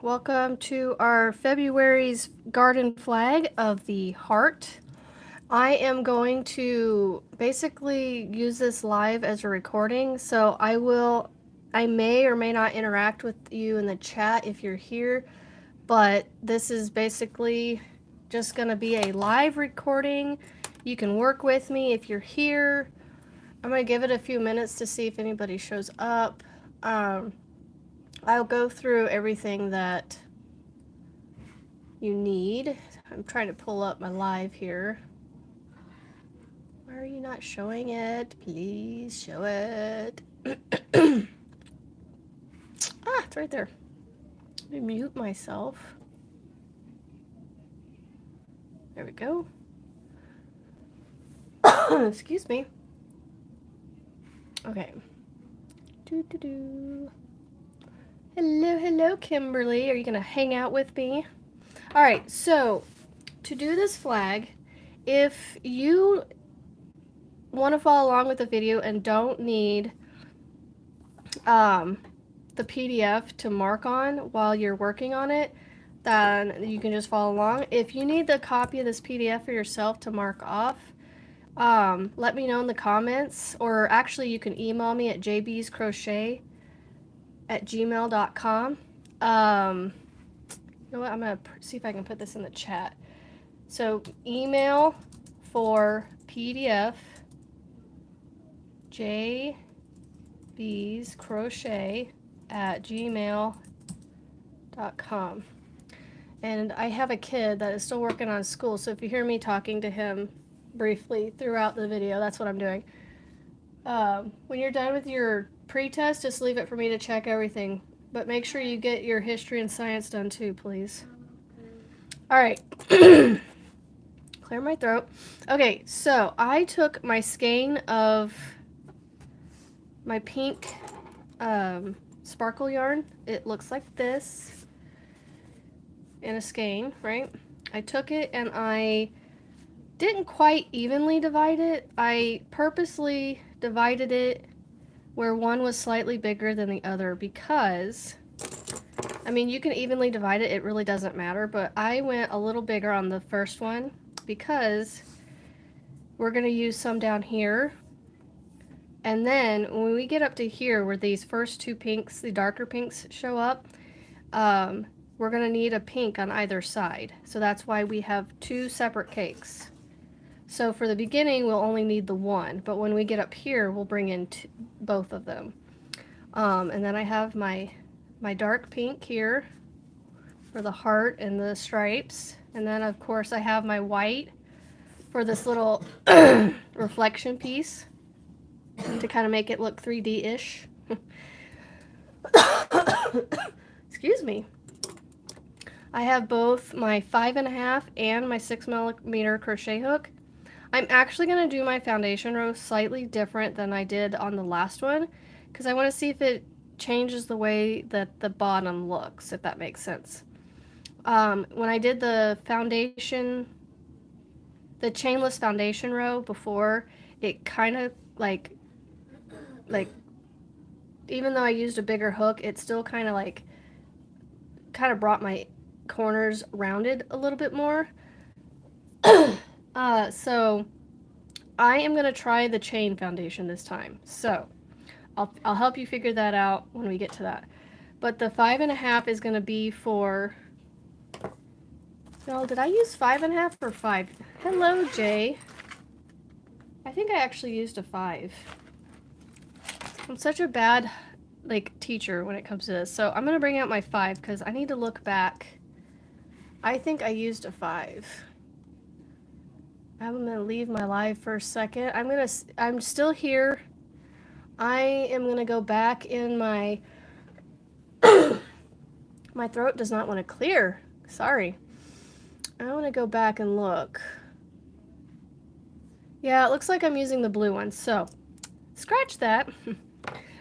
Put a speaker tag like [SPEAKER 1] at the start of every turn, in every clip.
[SPEAKER 1] Welcome to our February's garden flag of the heart. I am going to basically use this live as a recording, so I may or may not interact with you in the chat if you're here, but this is basically just going to be a live recording. You can work with me if you're here. I'm going to give it a few minutes to see if anybody shows up. I'll go through everything that you need. I'm trying to pull up my live here. Why are you not showing it? Please show it. It's right there. Let me mute myself. There we go. Excuse me. Okay. Hello, Kimberly. Are you going to hang out with me? All right, so to do this flag, if you want to follow along with the video and don't need the PDF to mark on while you're working on it, then you can just follow along. If you need the copy of this PDF for yourself to mark off, let me know in the comments, or actually you can email me at jbscrochet@gmail.com. You know what, I'm going to see if I can put this in the chat. So email for PDF, jbscrochet@gmail.com. And I have a kid that is still working on school, so if you hear me talking to him briefly throughout the video, that's what I'm doing. When you're done with your pre-test, just leave it for me to check everything. But make sure you get your history and science done too, please. Alright. Clear my throat. Okay, so I took my skein of my pink sparkle yarn. It looks like this in a skein, right? I took it and I didn't quite evenly divide it. I purposely divided it where one was slightly bigger than the other because, I mean, you can evenly divide it, it really doesn't matter, but I went a little bigger on the first one because we're going to use some down here. And then when we get up to here where these first two pinks, the darker pinks, show up, we're going to need a pink on either side. So that's why we have two separate cakes. So for the beginning, we'll only need the one, but when we get up here, we'll bring in both of them. And then I have my dark pink here for the heart and the stripes. And then, of course, I have my white for this little reflection piece to kind of make it look 3D-ish. Excuse me. I have both my 5.5 and my 6mm crochet hook. I'm actually going to do my foundation row slightly different than I did on the last one because I want to see if it changes the way that the bottom looks, if that makes sense. When I did the foundation, the chainless foundation row before, it kind of like even though I used a bigger hook, it still kind of brought my corners rounded a little bit more. So I am going to try the chain foundation this time. So I'll help you figure that out when we get to that. But the 5.5 is going to be for, no, did I use 5.5 or 5? Hello, Jay. I think I actually used a 5. I'm such a bad, teacher when it comes to this. So I'm going to bring out my 5 because I need to look back. I think I used a 5. I'm going to leave my live for a second. I'm still here. I am going to go back in my, my throat does not want to clear. Sorry. I want to go back and look. Yeah, it looks like I'm using the blue one. So scratch that.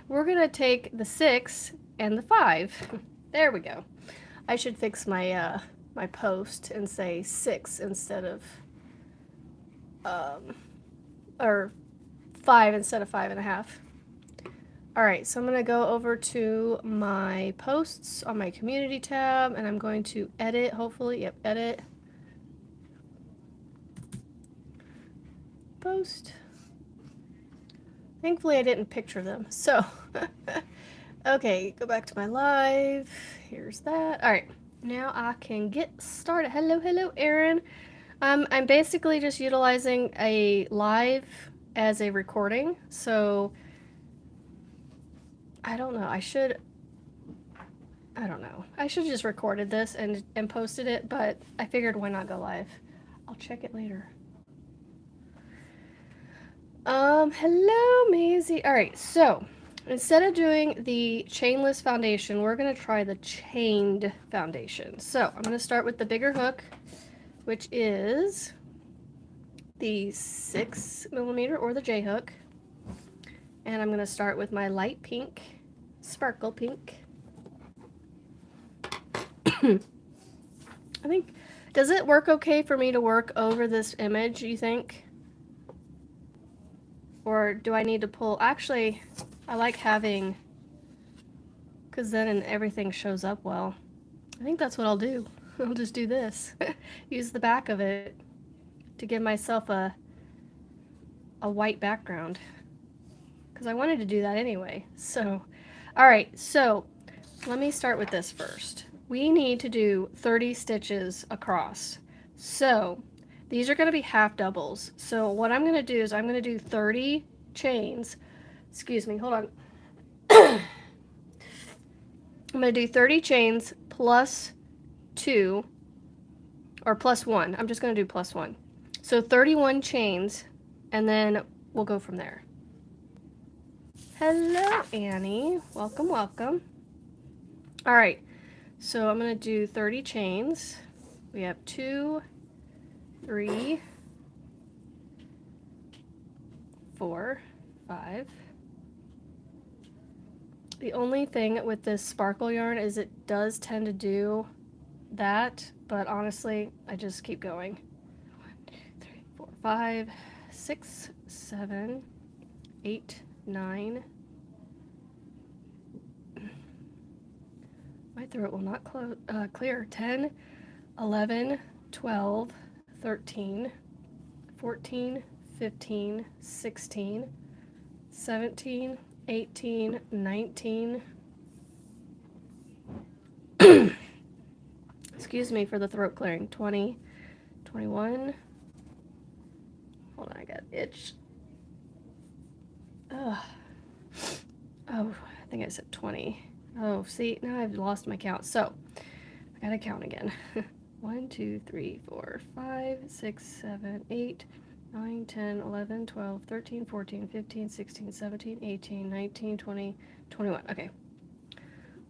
[SPEAKER 1] We're going to take the 6 and the 5. There we go. I should fix my, my post and say 6 instead of, or 5 instead of 5.5. All right, so I'm going to go over to my posts on my community tab, and I'm going to edit, hopefully, yep, edit, post. Thankfully I didn't picture them, so, okay, go back to my live, here's that. All right, now I can get started. Hello, hello, Erin. I'm basically just utilizing a live as a recording, so I don't know, I should have just recorded this and posted it, but I figured why not go live. I'll check it later. Hello, Maisie. All right, so instead of doing the chainless foundation, we're going to try the chained foundation. So I'm going to start with the bigger hook, which is the 6mm or the J hook. And I'm going to start with my light pink, sparkle pink. I think, does it work okay for me to work over this image, you think? Or do I need to pull? Actually, I like having, because then everything shows up well. I think that's what I'll do. I'll just do this. Use the back of it to give myself a white background. Because I wanted to do that anyway. So, alright, so let me start with this first. We need to do 30 stitches across. So, these are going to be half doubles. So what I'm going to do is I'm going to do 30 chains. Excuse me, hold on. I'm going to do 30 chains plus 2, or plus 1. I'm just going to do plus 1. So 31 chains, and then we'll go from there. Hello, Annie. Welcome, welcome. All right, so I'm going to do 30 chains. We have 2, 3, 4, 5. The only thing with this sparkle yarn is it does tend to do that, but honestly, I just keep going. 1, 2, 3, 4, 5, 6, 7, 8, 9. My throat will not clear. 10, 11, 12, 13, 14, 15, 16, 17, 18, 19. Excuse me for the throat clearing. 20, 21. Hold on, I got itch. Ugh. Oh, I think I said 20. Oh, see, now I've lost my count. So, I gotta count again. 1, 2, 3, 4, 5, 6, 7, 8, 9, 10, 11, 12, 13, 14, 15, 16, 17, 18, 19, 20, 21. Okay.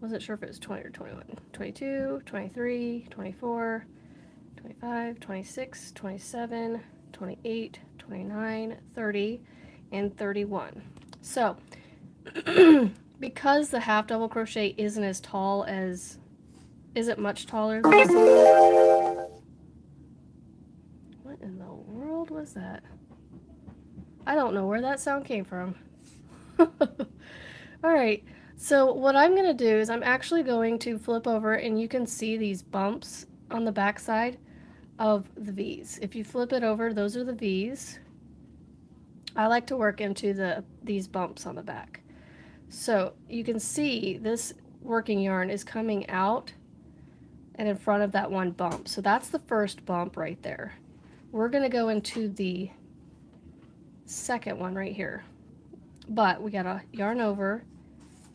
[SPEAKER 1] Wasn't sure if it was 20 or 21. 22, 23, 24, 25, 26, 27, 28, 29, 30, and 31. So, because the half double crochet isn't as tall as, isn't much taller than this one. What in the world was that? I don't know where that sound came from. Alright, so what I'm going to do is I'm actually going to flip over and you can see these bumps on the back side of the V's. If you flip it over, those are the V's. I like to work into these bumps on the back. So you can see this working yarn is coming out and in front of that one bump. So that's the first bump right there. We're going to go into the second one right here. But we got to yarn over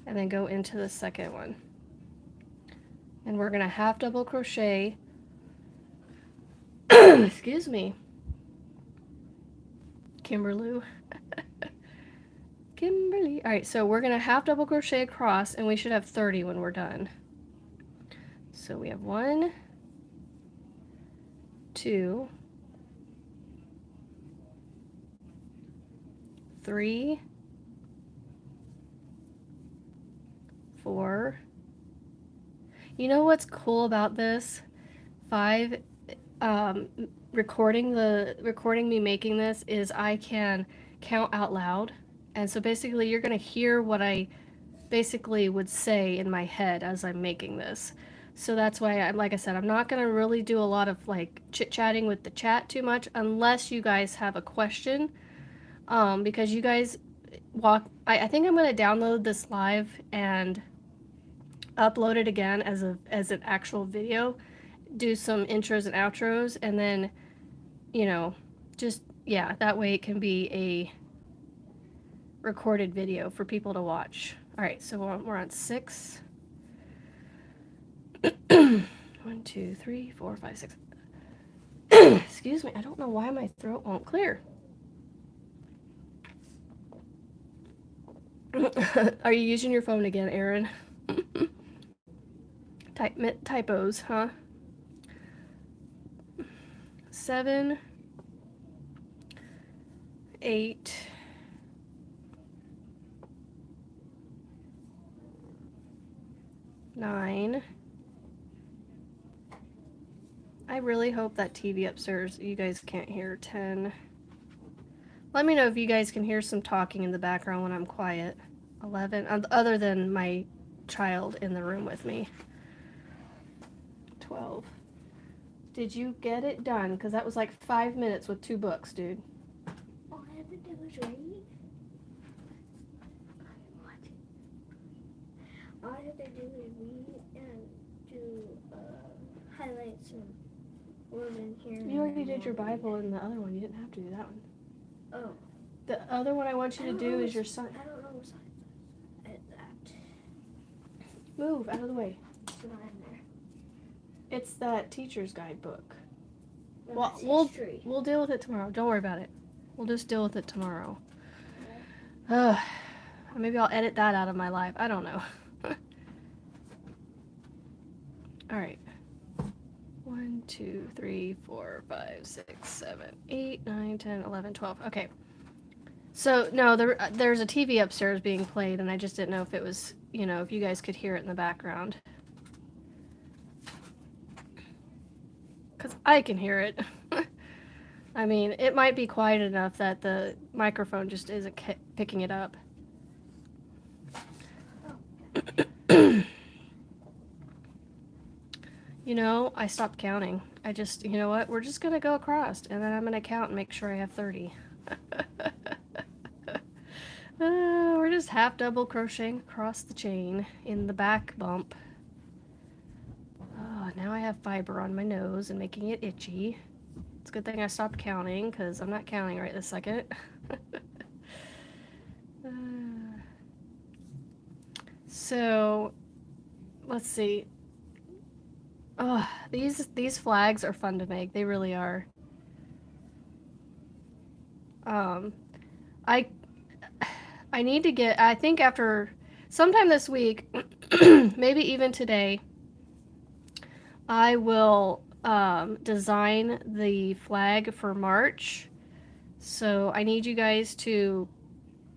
[SPEAKER 1] and then go into the second one. And we're going to half double crochet. Excuse me. Kimberly. Kimberly. All right, so we're going to half double crochet across and we should have 30 when we're done. So we have 1, 2, 3, 4. You know what's cool about this? 5, recording me making this is I can count out loud And so basically you're going to hear what I basically would say in my head as I'm making this. So that's why like I said, I'm not going to really do a lot of like chit-chatting with the chat too much unless you guys have a question. Because you guys I think I'm going to download this live and upload it again as an actual video, do some intros and outros, and then, you know, just, yeah, that way it can be a recorded video for people to watch. All right, so we're on 6. 1, 2, 3, 4, 5, 6. Excuse me, I don't know why my throat won't clear. Are you using your phone again, Erin? Typos, huh? 7, 8, 9. I really hope that TV upstairs you guys can't hear. 10. Let me know if you guys can hear some talking in the background when I'm quiet. 11, other than my child in the room with me. 12. Did you get it done? Because that was like 5 minutes with 2 books, dude.
[SPEAKER 2] All I have to do is read. All I have to do is read and do highlight some words in here.
[SPEAKER 1] You already did your Bible in the other one. You didn't have to do that one.
[SPEAKER 2] Oh.
[SPEAKER 1] The other one I want you to do is your sign.
[SPEAKER 2] I don't know what sign is that.
[SPEAKER 1] Move out of the way.
[SPEAKER 2] It's not in there.
[SPEAKER 1] It's that teacher's guide book.
[SPEAKER 2] No,
[SPEAKER 1] Well, we'll deal with it tomorrow. Don't worry about it. We'll just deal with it tomorrow. Maybe I'll edit that out of my life. I don't know. All right. 1, 2, 3, 4, 5, 6, 7, 8, 9, 10, 11, 12. Okay. So, no, there's a TV upstairs being played, and I just didn't know if it was, if you guys could hear it in the background. Because I can hear it. I mean, it might be quiet enough that the microphone just isn't picking it up. I stopped counting. I just, you know what? We're just going to go across, and then I'm going to count and make sure I have 30. We're just half double crocheting across the chain in the back bump. Oh, now I have fiber on my nose and making it itchy. It's a good thing I stopped counting, because I'm not counting right this second. So, let's see. Oh, these flags are fun to make. They really are. I need to get, I think after sometime this week, maybe even today, I will design the flag for March. So I need you guys to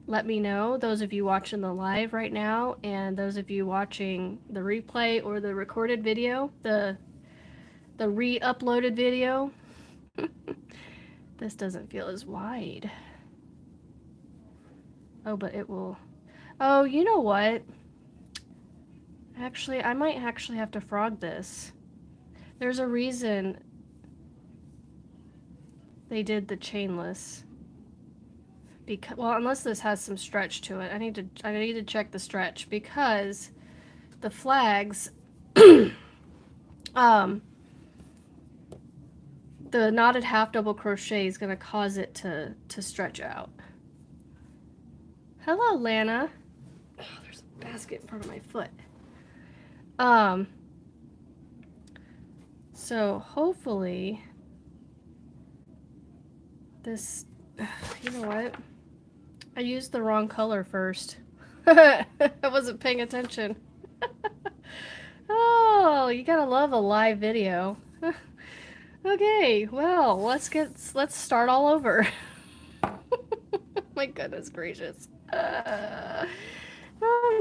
[SPEAKER 1] let me know, those of you watching the live right now, and those of you watching the replay or the recorded video, the re-uploaded video. This doesn't feel as wide. Oh, but it will. Oh, you know what? Actually, I might actually have to frog this. There's a reason they did the chainless. Because, well, unless this has some stretch to it, I need to check the stretch, because the flags, the knotted half double crochet is going to cause it to stretch out. Hello, Lana. Oh, there's a basket in front of my foot. So hopefully this, you know what? I used the wrong color first. I wasn't paying attention. Oh, you gotta love a live video. Okay, well, let's start all over. My goodness gracious. I'm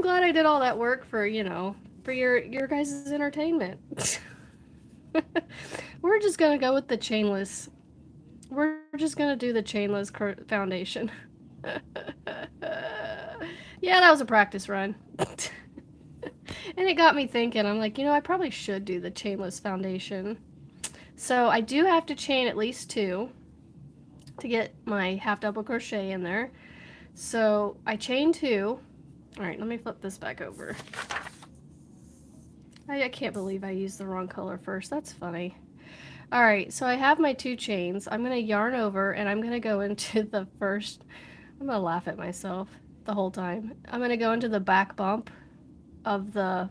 [SPEAKER 1] glad I did all that work for your guys' entertainment. We're just gonna go with the chainless. We're just gonna do the chainless foundation. Yeah, that was a practice run. And it got me thinking. I'm like, I probably should do the chainless foundation. So I do have to chain at least two to get my half double crochet in there. So I chain two. All right, let me flip this back over. I can't believe I used the wrong color first. That's funny. All right, so I have my two chains. I'm going to yarn over and I'm going to go into the first. I'm going to laugh at myself the whole time. I'm going to go into the back bump of the,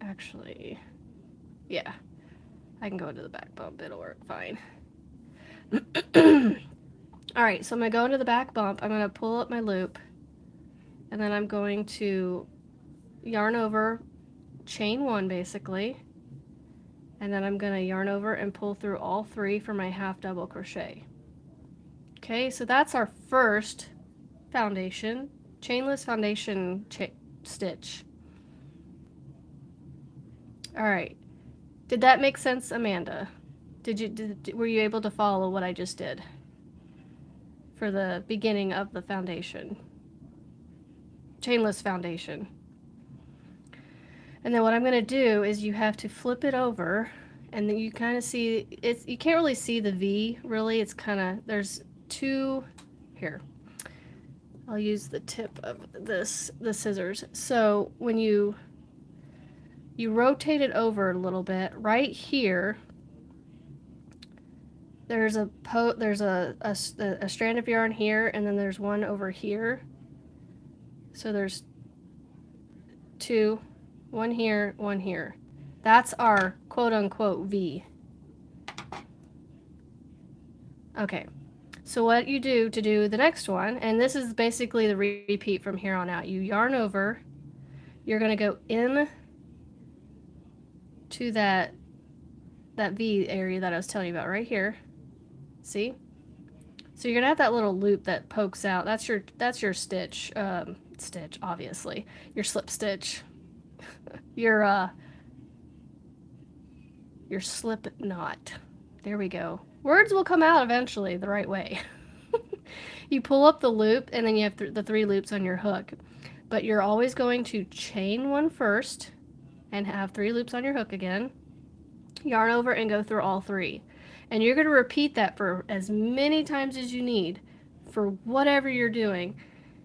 [SPEAKER 1] actually, yeah, I can go into the back bump. It'll work fine. All right, so I'm going to go into the back bump. I'm going to pull up my loop and then I'm going to yarn over, chain one basically, and then I'm going to yarn over and pull through all three for my half double crochet. Okay, so that's our first foundation, chainless foundation stitch. All right, did that make sense, Amanda? Were you able to follow what I just did for the beginning of the foundation? Chainless foundation. And then what I'm going to do is you have to flip it over and then you kind of see it's, you can't really see the V really. It's kind of, there's two here. I'll use the tip of the scissors. So when you rotate it over a little bit, right here there's a strand of yarn here and then there's one over here. So there's two, one here, one here. That's our quote-unquote V. Okay, so what you do to do the next one, and this is basically the repeat from here on out. You yarn over, you're going to go in to that V area that I was telling you about right here. See? So you're going to have that little loop that pokes out. That's your stitch, obviously. Your slip stitch. Your slip knot. There we go. Words will come out eventually the right way. You pull up the loop and then you have the three loops on your hook. But you're always going to chain one first and have three loops on your hook again. Yarn over and go through all three. And you're going to repeat that for as many times as you need for whatever you're doing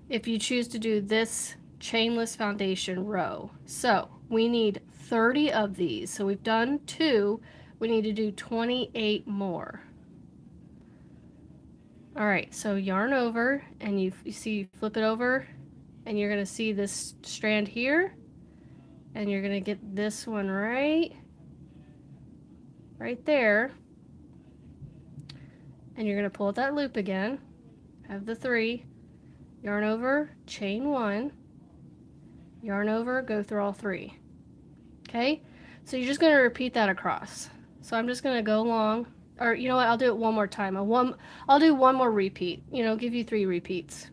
[SPEAKER 1] if you choose to do this chainless foundation row. So we need 30 of these. So we've done 2. We need to do 28 more. All right, so yarn over and you see you flip it over and you're going to see this strand here and you're going to get this one right there. And you're going to pull out that loop again, have the 3, yarn over, chain 1, yarn over, go through all 3. Okay, so you're just going to repeat that across. So I'm just going to go along, or you know what, I'll do it one more time. I'll do one more repeat, give you 3 repeats.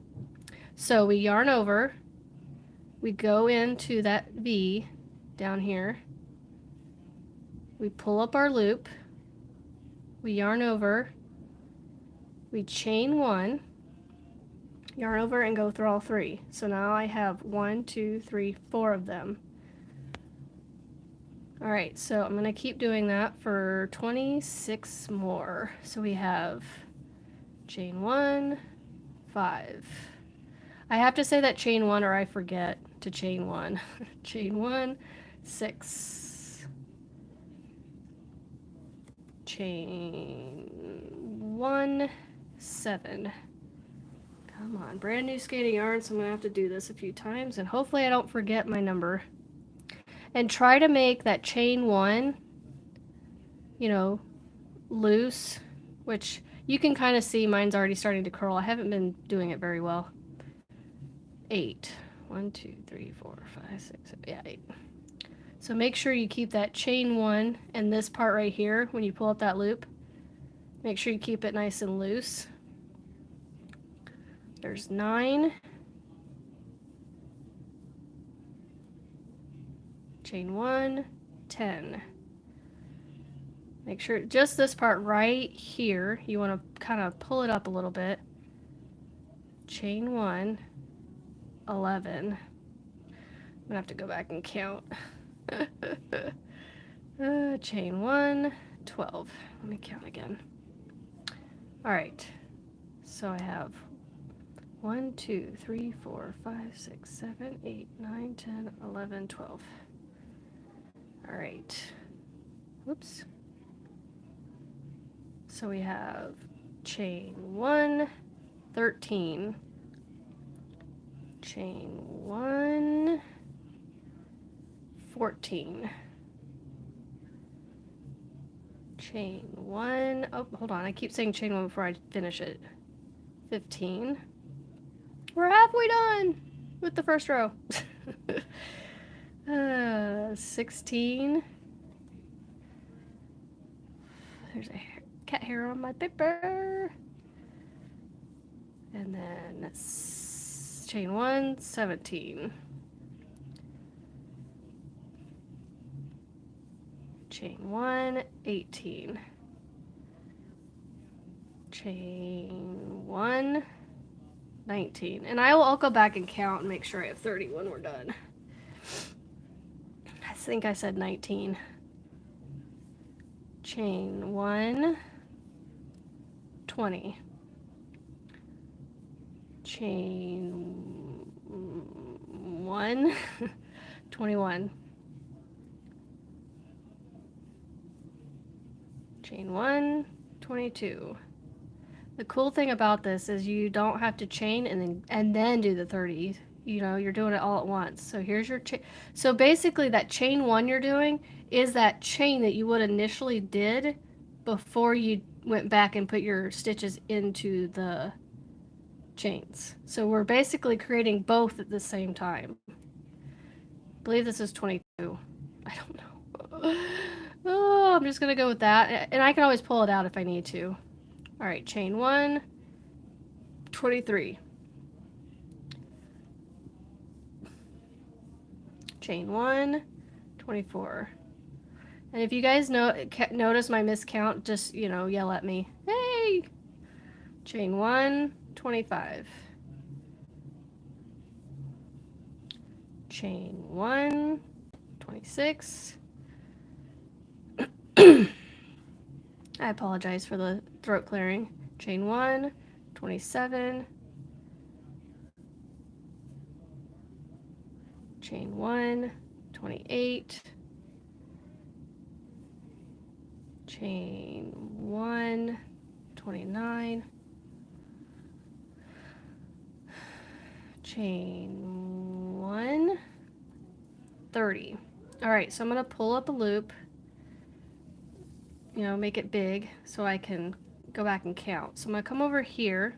[SPEAKER 1] So we yarn over, we go into that V down here, we pull up our loop, we yarn over, we chain 1, yarn over and go through all 3. So now I have 1, 2, 3, 4 of them. All right, so I'm going to keep doing that for 26 more. So we have chain 1, 5. I have to say that chain 1 or I forget to chain 1. Chain 1, 6. Chain 1, 7. Come on, brand new skating yarn, so I'm going to have to do this a few times, and hopefully I don't forget my number. And try to make that chain 1, loose, which you can kind of see mine's already starting to curl. I haven't been doing it very well. 8. 1, 2, 3, 4, 5, 6, 7, yeah, 8. So make sure you keep that chain 1 and this part right here when you pull up that loop. Make sure you keep it nice and loose. There's 9. Chain 1, 10. Make sure just this part right here, you want to kind of pull it up a little bit. chain 1, 11. I'm gonna have to go back and count. Chain 1, 12. Let me count again. All right, so I have 1, 2, 3, 4, 5, 6, 7, 8, 9, 10, 11, 12. All right. Whoops. So we have chain 1, 13. Chain 1, 14. Chain 1. Oh, hold on. I keep saying chain 1 before I finish it. 15. We're halfway done with the first row. 16. There's a cat hair on my paper. And then chain 1, 17. Chain 1, 18. Chain 1, 19. And I'll go back and count and make sure I have 30 when we're done. I think I said 19. Chain 1, 20. Chain 1, 21. Chain 1, 22. The cool thing about this is you don't have to chain and then do the 30. You know, you're doing it all at once. So here's your chain. So basically that chain 1 you're doing is that chain that you would initially did before you went back and put your stitches into the chains. So we're basically creating both at the same time. I believe this is 22. I don't know. Oh, I'm just gonna go with that. And I can always pull it out if I need to. All right, chain 1, 23. Chain 1, 24. And if you guys notice my miscount, just, yell at me. Hey! Chain 1, 25. Chain 1, 26. I apologize for the throat clearing. Chain 1, 27. Chain 1, 28. Chain 1, 29. Chain 1, 30. All right, so I'm going to pull up a loop, make it big so I can go back and count. So I'm going to come over here,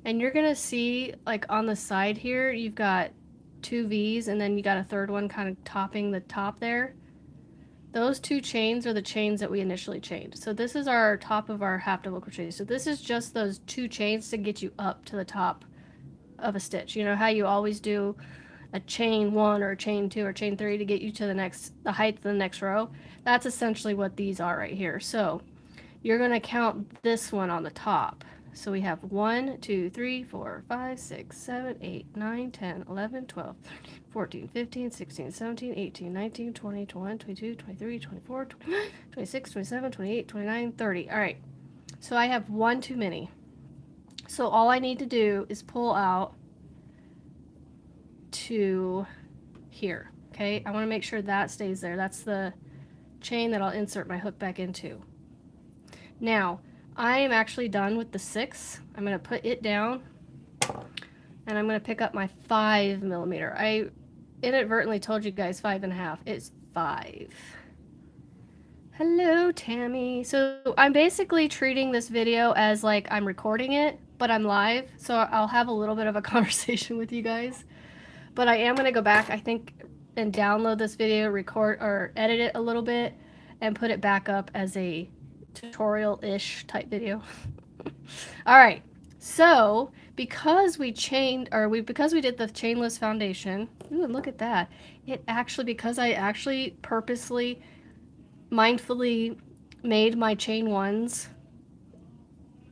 [SPEAKER 1] and you're going to see, like, on the side here, you've got 2 V's, and then you got a third one kind of topping the top there. Those 2 chains are the chains that we initially chained. So this is our top of our half double crochet. So this is just those 2 chains to get you up to the top of a stitch. You know how you always do a chain 1 or a chain 2 or chain 3 to get you to the height of the next row? That's essentially what these are right here. So you're going to count this one on the top. So we have 1, 2, 3, 4, 5, 6, 7, 8, 9, 10, 11, 12, 13, 14, 15, 16, 17, 18, 19, 20, 21, 22, 23, 24, 25, 26, 27, 28, 29, 30. All right. So I have 1 too many. So all I need to do is pull out to here. Okay. I want to make sure that stays there. That's the chain that I'll insert my hook back into. Now, I am actually done with the 6. I'm going to put it down, and I'm going to pick up my 5 millimeter. I inadvertently told you guys 5.5. It's 5. Hello, Tammy. So I'm basically treating this video as like I'm recording it, but I'm live, so I'll have a little bit of a conversation with you guys. But I am going to go back, I think, and download this video, record or edit it a little bit, and put it back up as a tutorial-ish type video. All right, so because we did the chainless foundation, ooh, look at that. Because I actually purposely, mindfully made my chain 1s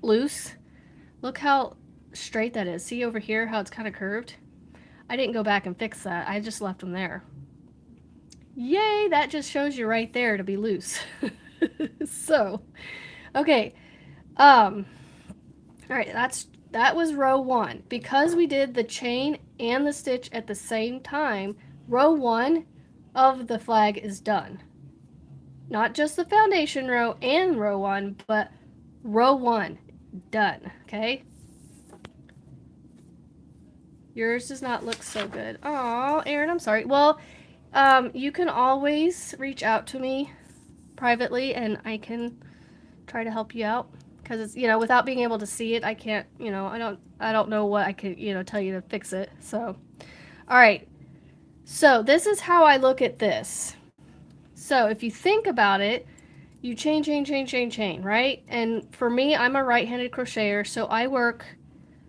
[SPEAKER 1] loose, look how straight that is. See over here how it's kind of curved? I didn't go back and fix that. I just left them there. Yay, that just shows you right there to be loose. So, okay. All right, that was row 1. Because we did the chain and the stitch at the same time, row 1 of the flag is done. Not just the foundation row and row 1, but row 1 done, okay? Yours does not look so good. Oh, Erin, I'm sorry. Well, you can always reach out to me privately and I can try to help you out, because it's, without being able to see it, I can't, I don't know what I could, tell you to fix it. So, all right. So this is how I look at this. So if you think about it, you chain, right? And for me, I'm a right-handed crocheter, so I work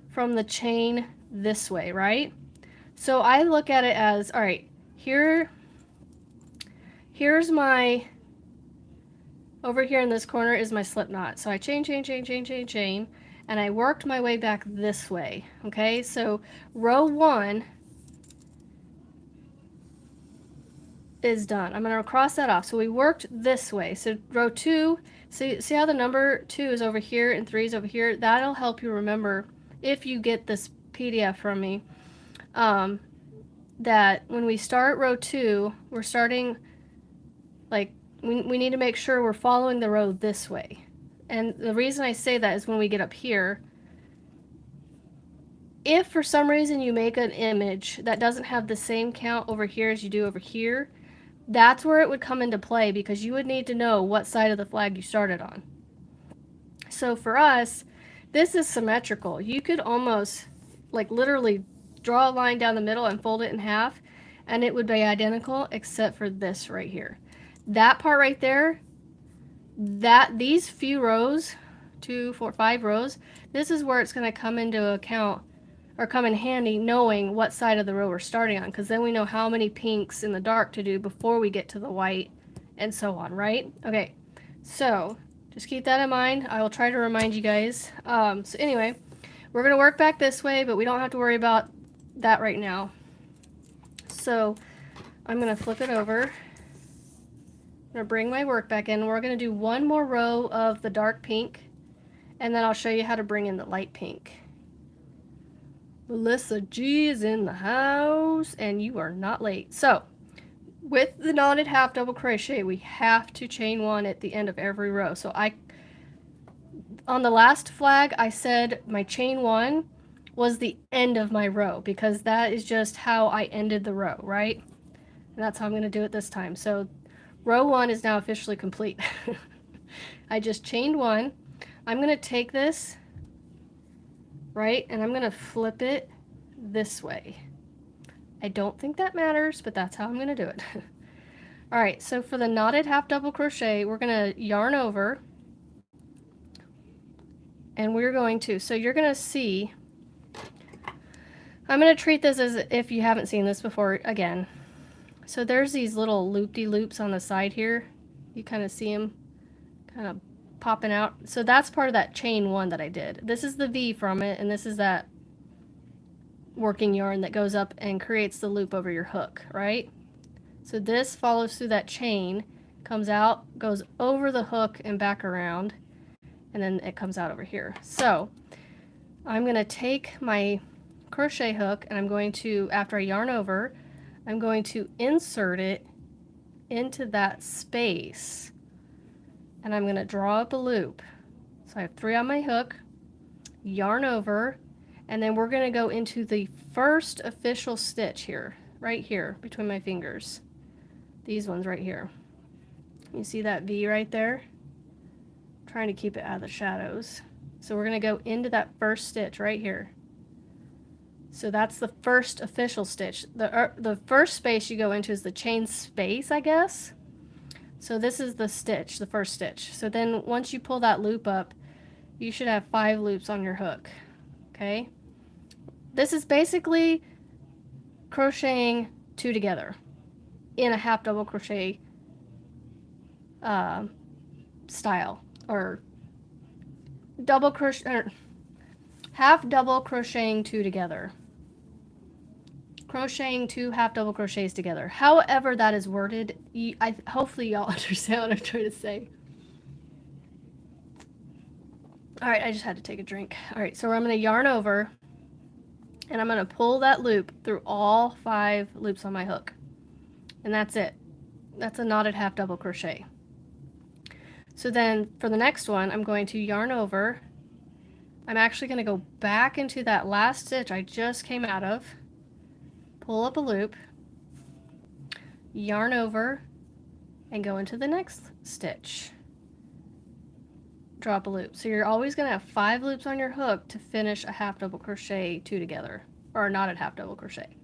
[SPEAKER 1] from the chain this way, right? So I look at it as, all right, here's my, over here in this corner is my slip knot. So I chain, and I worked my way back this way, okay? So row 1 is done. I'm going to cross that off. So we worked this way. So row 2, see how the number 2 is over here and 3 is over here? That'll help you remember, if you get this PDF from me, that when we start row 2, we're starting, like, we need to make sure we're following the row this way. And the reason I say that is when we get up here, if for some reason you make an image that doesn't have the same count over here as you do over here, that's where it would come into play, because you would need to know what side of the flag you started on. So for us, this is symmetrical. You could almost, like, literally draw a line down the middle and fold it in half, and it would be identical except for this right here. That part right there, these few rows, 2, 4, 5 rows, this is where it's going to come into account, or come in handy, knowing what side of the row we're starting on, because then we know how many pinks in the dark to do before we get to the white, and so on, right? Okay, so just keep that in mind. I will try to remind you guys. So anyway, we're going to work back this way, but we don't have to worry about that right now. So I'm going to flip it over. I'm going to bring my work back in. We're going to do one more row of the dark pink, and then I'll show you how to bring in the light pink. Melissa G is in the house, and you are not late. So, with the knotted half double crochet, we have to chain 1 at the end of every row. So on the last flag, I said my chain 1 was the end of my row, because that is just how I ended the row, right? And that's how I'm going to do it this time. So row 1 is now officially complete. I just chained 1. I'm going to take this, right, and I'm going to flip it this way. I don't think that matters, but that's how I'm going to do it. All right, so for the knotted half double crochet, we're going to yarn over, and we're going to, so you're going to see, I'm going to treat this as if you haven't seen this before again. So there's these little loop-de-loops on the side here. You kind of see them kind of popping out. So that's part of that chain 1 that I did. This is the V from it, and this is that working yarn that goes up and creates the loop over your hook, right? So this follows through that chain, comes out, goes over the hook and back around, and then it comes out over here. So I'm going to take my crochet hook, and I'm going to, after I yarn over, I'm going to insert it into that space, and I'm going to draw up a loop. So I have 3 on my hook, yarn over, and then we're going to go into the first official stitch here, right here between my fingers. These ones right here. You see that V right there? I'm trying to keep it out of the shadows. So we're going to go into that first stitch right here. So that's the first official stitch. The first space you go into is the chain space, I guess. So this is the stitch, the first stitch. So then once you pull that loop up, you should have 5 loops on your hook. Okay? This is basically crocheting 2 together in a half double crochet style, or double crochet, or half double crocheting 2 together. Crocheting 2 half double crochets together. However that is worded, hopefully y'all understand what I'm trying to say. All right, I just had to take a drink. All right, so I'm going to yarn over, and I'm going to pull that loop through all 5 loops on my hook. And that's it. That's a knotted half double crochet. So then for the next one, I'm going to yarn over. I'm actually going to go back into that last stitch I just came out of, pull up a loop, yarn over, and go into the next stitch. Drop a loop. So you're always going to have 5 loops on your hook to finish a half double crochet 2 together, or a knotted half double crochet.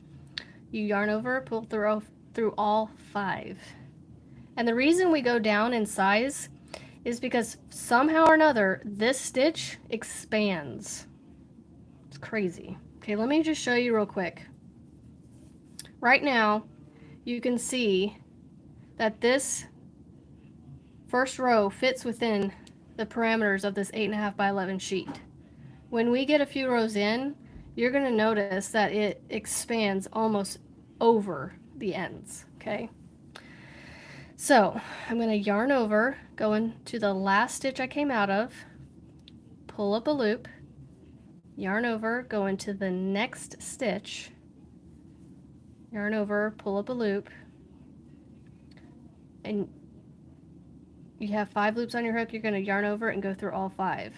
[SPEAKER 1] You yarn over, pull through all 5. And the reason we go down in size is because somehow or another this stitch expands. It's crazy. Okay, let me just show you real quick. Right now you can see that this first row fits within the parameters of this 8.5 by 11 sheet. When we get a few rows in, you're going to notice that it expands almost over the ends. Okay, so I'm going to yarn over, go into the last stitch I came out of, pull up a loop, yarn over, go into the next stitch, yarn over, pull up a loop, and you have 5 loops on your hook. You're going to yarn over and go through all 5.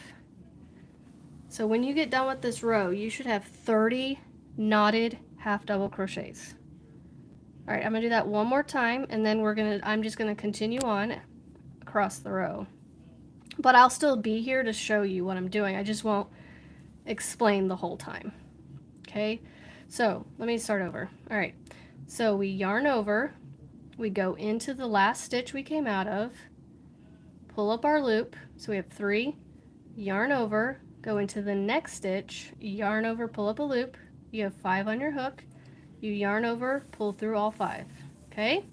[SPEAKER 1] So when you get done with this row, you should have 30 knotted half double crochets. All right, I'm going to do that one more time, and then I'm just going to continue on across the row. But I'll still be here to show you what I'm doing. I just won't explain the whole time. Okay, so let me start over. All right, so we yarn over, we go into the last stitch we came out of, pull up our loop, so we have 3, yarn over, go into the next stitch, yarn over, pull up a loop, you have 5 on your hook, you yarn over, pull through all 5. Okay,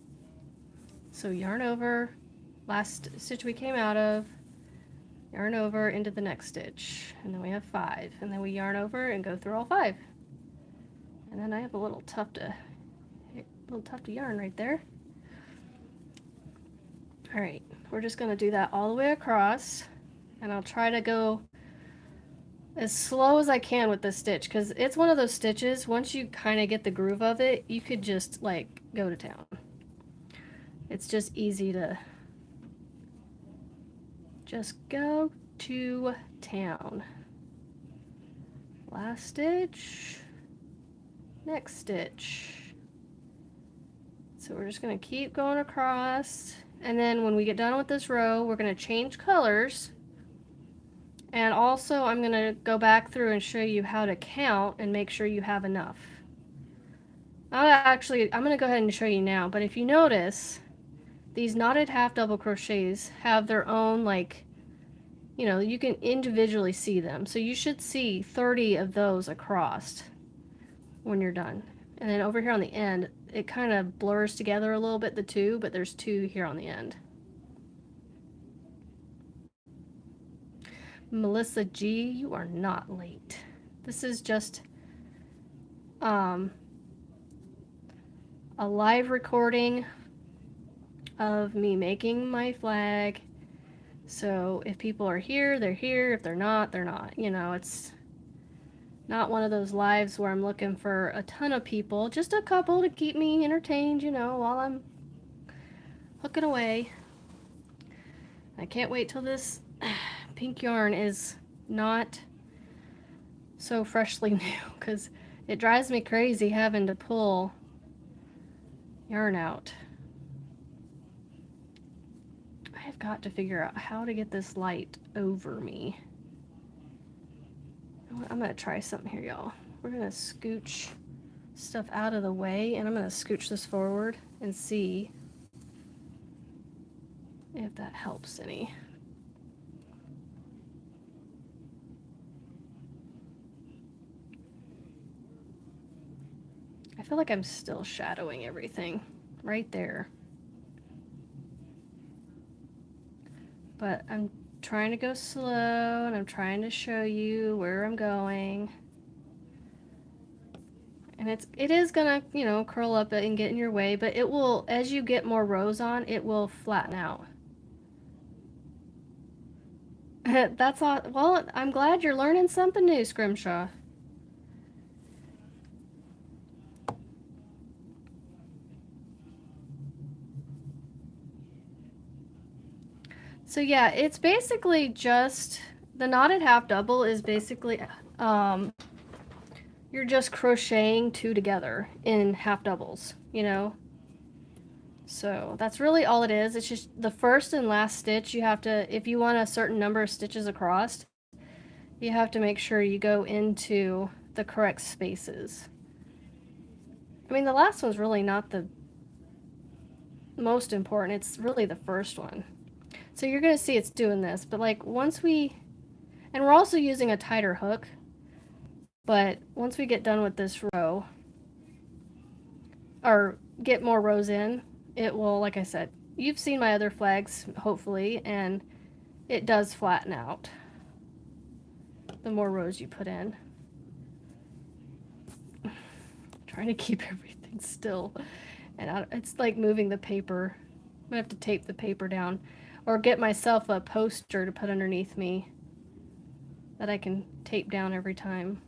[SPEAKER 1] so yarn over, last stitch we came out of, yarn over into the next stitch, and then we have 5, and then we yarn over and go through all 5. And then I have a little tuft of yarn right there. All right, we're just going to do that all the way across, and I'll try to go as slow as I can with this stitch, because it's one of those stitches, once you kind of get the groove of it, you could just like go to town. It's just easy to just go to town. Last stitch, next stitch. So we're just going to keep going across, and then when we get done with this row, we're going to change colors. And also I'm going to go back through and show you how to count and make sure you have enough. I'm going to go ahead and show you now, but if you notice, these knotted half double crochets have their own, like, you know, you can individually see them. So you should see 30 of those across when you're done. And then over here on the end, it kind of blurs together a little bit, the 2, but there's 2 here on the end. Melissa G, you are not late. This is just a live recording of me making my flag. So if people are here, they're here. If they're not, they're not. You know, it's not one of those lives where I'm looking for a ton of people, just a couple to keep me entertained, you know, while I'm hooking away. I can't wait till this pink yarn is not so freshly new, because it drives me crazy having to pull yarn out. I have got to figure out how to get this light over me. I'm going to try something here, y'all. We're going to scooch stuff out of the way, and I'm going to scooch this forward and see if that helps any. I feel like I'm still shadowing everything right there. But I'm trying to go slow, and I'm trying to show you where I'm going. And it is gonna, you know, curl up and get in your way, but it will, as you get more rows on, it will flatten out. That's all. Well, I'm glad you're learning something new, Scrimshaw. So yeah, it's basically just the knotted half double is basically you're just crocheting two together in half doubles, you know. So that's really all it is. It's just the first and last stitch you have to, if you want a certain number of stitches across, you have to make sure you go into the correct spaces. I mean, the last one's really not the most important. It's really the first one. So you're going to see it's doing this, but like once we, and we're also using a tighter hook, but once we get done with this row, or get more rows in, it will, like I said, you've seen my other flags, hopefully, and it does flatten out the more rows you put in. Trying to keep everything still, and it's like moving the paper. I'm gonna have to tape the paper down, or get myself a poster to put underneath me that I can tape down every time.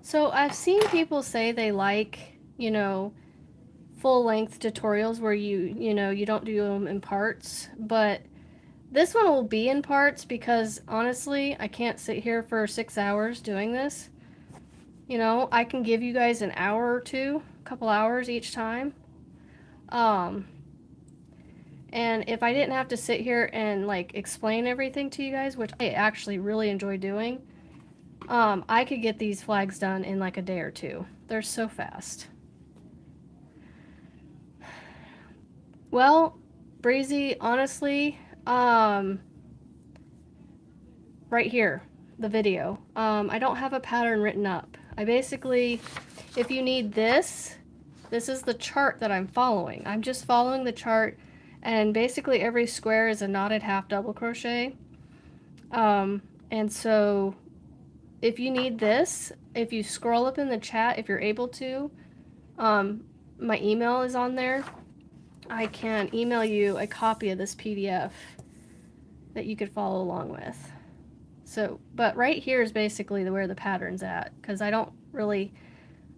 [SPEAKER 1] So I've seen people say they like, you know, full-length tutorials where you know, you don't do them in parts, but this one will be in parts because honestly, I can't sit here for 6 hours doing this. You know, I can give you guys an hour or two, a couple hours each time. And if I didn't have to sit here and like explain everything to you guys, which I actually really enjoy doing, I could get these flags done in like a day or two. They're so fast. Well, Breezy, honestly, right here, the video. I don't have a pattern written up. I basically, if you need this, this is the chart that I'm following. I'm just following the chart, and basically every square is a knotted half double crochet. And so if you need this, if you scroll up in the chat, if you're able to, my email is on there. I can email you a copy of this PDF that you could follow along with. So, but right here is basically where the pattern's at, because I don't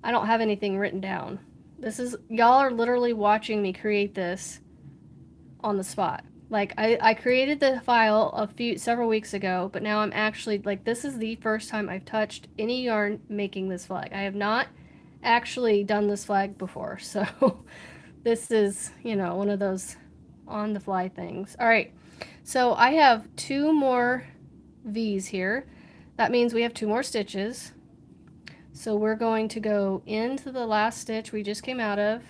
[SPEAKER 1] have anything written down. This is, y'all are literally watching me create this on the spot. Like, I created the file several weeks ago, but now I'm actually, like, this is the first time I've touched any yarn making this flag. I have not actually done this flag before, so this is, you know, one of those on the fly things. All right, so I have 2 more V's here. That means we have 2 more stitches. So we're going to go into the last stitch we just came out of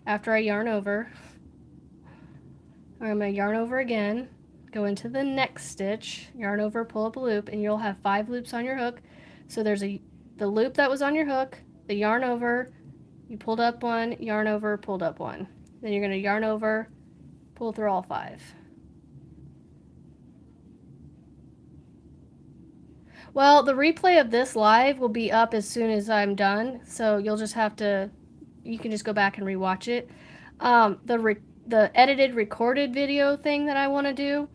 [SPEAKER 1] after I yarn over. I'm going to yarn over again, go into the next stitch, yarn over, pull up a loop, and you'll have 5 loops on your hook. So there's the loop that was on your hook, the yarn over, you pulled up 1, yarn over, pulled up 1. Then you're going to yarn over, pull through all 5. Well, the replay of this live will be up as soon as I'm done, so you'll just have to, you can just go back and rewatch it. The edited recorded video thing that I want to do,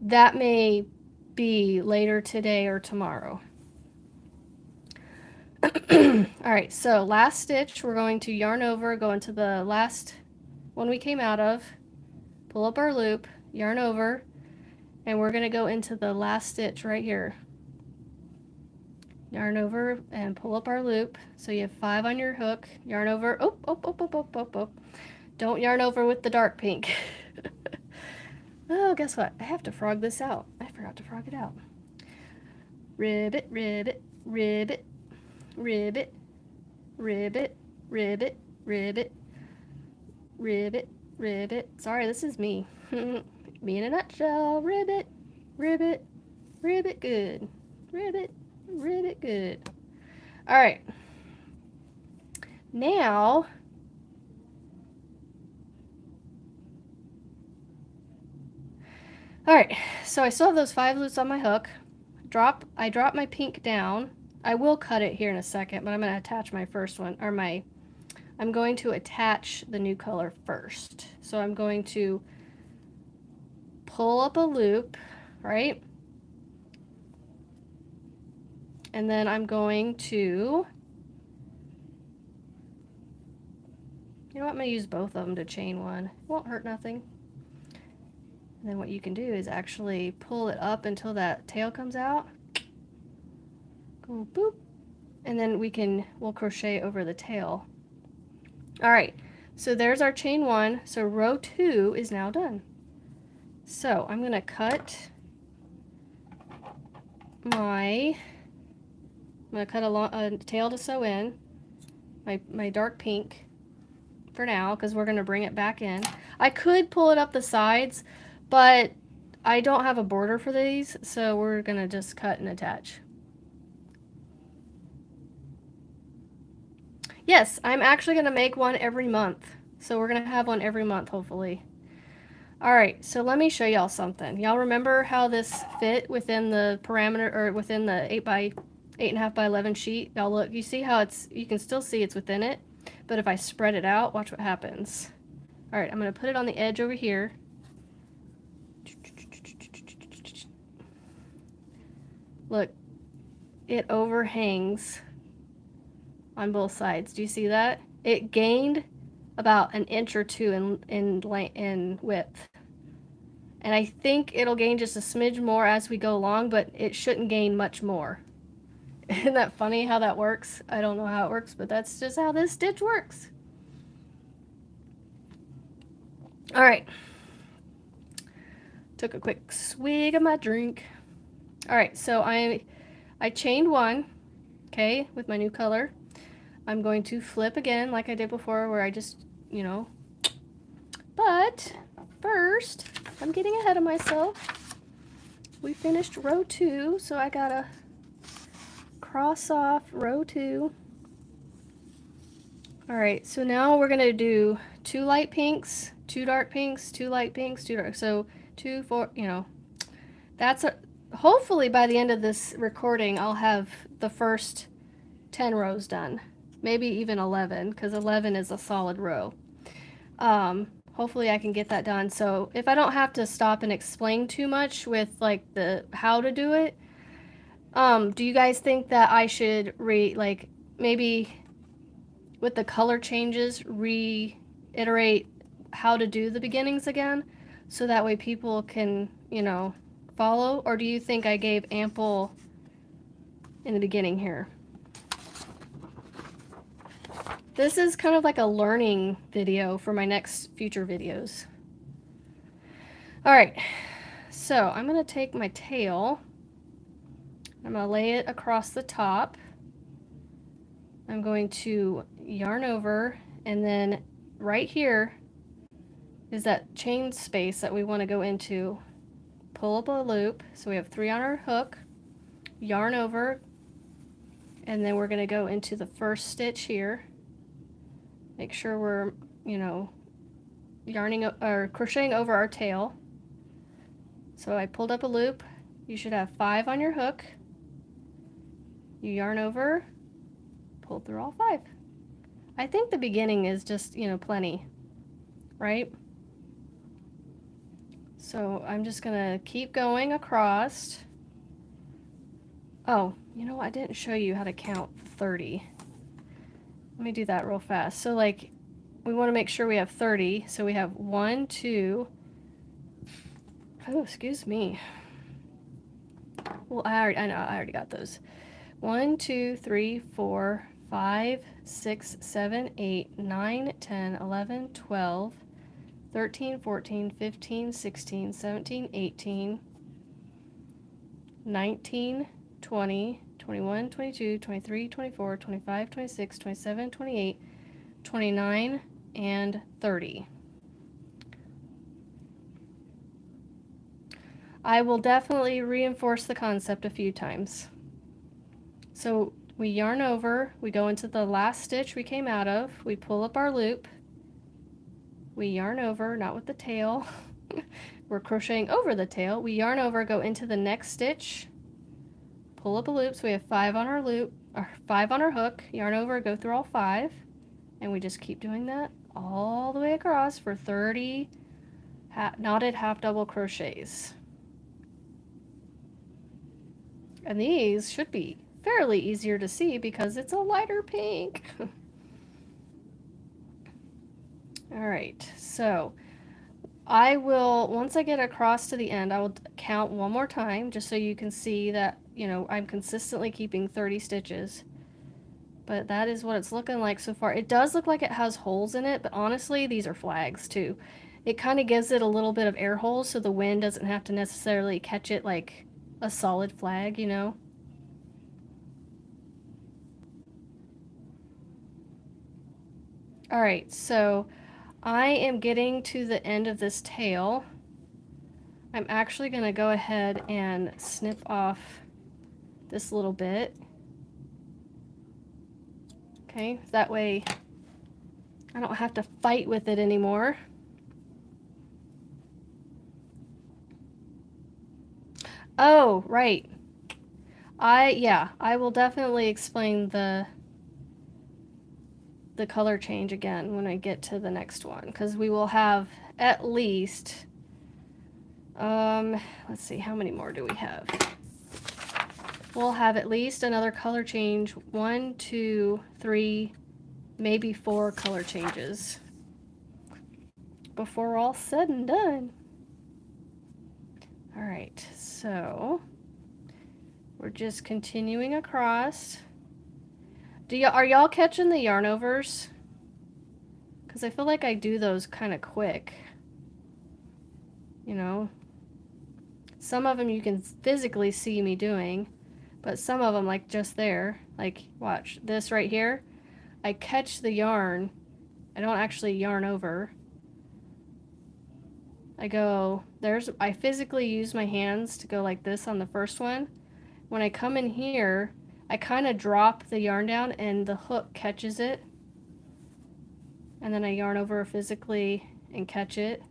[SPEAKER 1] that may be later today or tomorrow. Alright, so last stitch, we're going to yarn over, go into the last one we came out of, pull up our loop, yarn over, and we're going to go into the last stitch right here. Yarn over and pull up our loop. So you have 5 on your hook, yarn over, oh. Don't yarn over with the dark pink. Oh, guess what? I have to frog this out. I forgot to frog it out. Ribbit, ribbit, ribbit, ribbit, ribbit, ribbit, ribbit, ribbit, ribbit. Sorry, this is me. Me in a nutshell. Ribbit, ribbit, ribbit good. Ribbit, ribbit good. All right. Now, All right, so I still have those 5 loops on my hook. I drop my pink down. I will cut it here in a second, but I'm going to attach my first one, or I'm going to attach the new color first. So I'm going to pull up a loop, right? And then I'm going to, you know what, I'm going to use both of them to chain one. It won't hurt nothing. And then what you can do is actually pull it up until that tail comes out. Go boop. And then we'll crochet over the tail. All right, so there's our chain 1. So row 2 is now done. So I'm going to cut a tail to sew in, my dark pink for now, because we're going to bring it back in. I could pull it up the sides, but I don't have a border for these, so we're going to just cut and attach. Yes, I'm actually going to make one every month. So we're going to have one every month, hopefully. All right, so let me show y'all something. Y'all remember how this fit within the parameter, or within the 8.5 by 11 sheet? Y'all look, you see how you can still see it's within it, but if I spread it out, watch what happens. All right, I'm going to put it on the edge over here. Look, it overhangs on both sides. Do you see that? It gained about an inch or 2 in width. And I think it'll gain just a smidge more as we go along, but it shouldn't gain much more. Isn't that funny how that works? I don't know how it works, but that's just how this stitch works. All right. Took a quick swig of my drink. All right, so I chained 1, okay, with my new color. I'm going to flip again like I did before, where I just, but first, I'm getting ahead of myself. We finished row 2, so I gotta cross off row 2. All right, so now we're gonna do 2 light pinks, 2 dark pinks, 2 light pinks, 2 dark, so 2, 4, that's hopefully by the end of this recording, I'll have the first 10 rows done. Maybe even 11, because 11 is a solid row. Hopefully I can get that done. So if I don't have to stop and explain too much with like the how to do it, do you guys think that I should maybe with the color changes reiterate how to do the beginnings again, so that way people can, follow? Or do you think I gave ample in the beginning here? This is kind of like a learning video for my next future videos. All right, so I'm going to take my tail, I'm going to lay it across the top. I'm going to yarn over, and then right here is that chain space that we want to go into. Pull up a loop, so we have 3 on our hook, yarn over, and then we're going to go into the first stitch here. Make sure we're, yarning or crocheting over our tail. So I pulled up a loop. You should have 5 on your hook. You yarn over, pull through all 5. I think the beginning is just, plenty, right? So I'm just gonna keep going across. Oh, you know what? I didn't show you how to count 30. Let me do that real fast. So we want to make sure we have 30. So we have 1, 2. Oh, excuse me. Well, I know, I already got those. 1, 2, 3, 4, 5, 6, 7, 8, 9, 10, 11, 12, 13, 14, 15, 16, 17, 18, 19, 20, 21, 22, 23, 24, 25, 26, 27, 28, 29, and 30. I will definitely reinforce the concept a few times. So we yarn over, we go into the last stitch we came out of, we pull up our loop, we yarn over, not with the tail, We're crocheting over the tail. We yarn over, go into the next stitch, pull up a loop, so we have 5 on our loop, or 5 on our hook, yarn over, go through all 5, and we just keep doing that all the way across for 30 knotted half double crochets. And these should be fairly easier to see because it's a lighter pink. Alright, so I will, once I get across to the end, I will count one more time just so you can see that, you know, I'm consistently keeping 30 stitches. But that is what it's looking like so far. It does look like it has holes in it, but honestly, these are flags too. It kind of gives it a little bit of air holes so the wind doesn't have to necessarily catch it like a solid flag, you know? Alright, so I am getting to the end of this tail. I'm actually going to go ahead and snip off this little bit. Okay, that way I don't have to fight with it anymore. Oh, right. I will definitely explain the color change again when I get to the next one, because we will have at least let's see, how many more do we have? We'll have at least another color change, 1, 2, 3, maybe 4 color changes before we're all said and done. All right, so we're just continuing across. Are y'all catching the yarn overs? Because I feel like I do those kind of quick. You know, some of them you can physically see me doing, but some of them, like just there, like watch this right here, I catch the yarn. I don't actually yarn over. I physically use my hands to go like this on the first one. When I come in here, I kind of drop the yarn down and the hook catches it. And then I yarn over physically and catch it.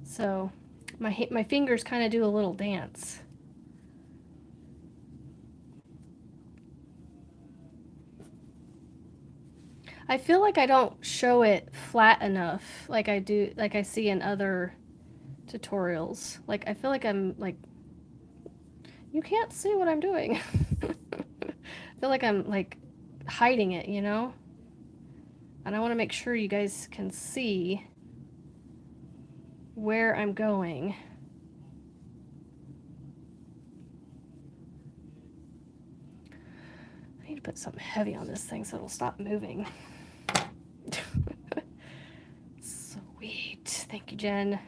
[SPEAKER 1] So my fingers kind of do a little dance. I feel like I don't show it flat enough like I do, like I see in other tutorials. Like I feel like I'm like, you can't see what I'm doing. I feel like I'm like hiding it, you know? And I want to make sure you guys can see where I'm going. I need to put something heavy on this thing so it'll stop moving. Sweet. Thank you, Jen.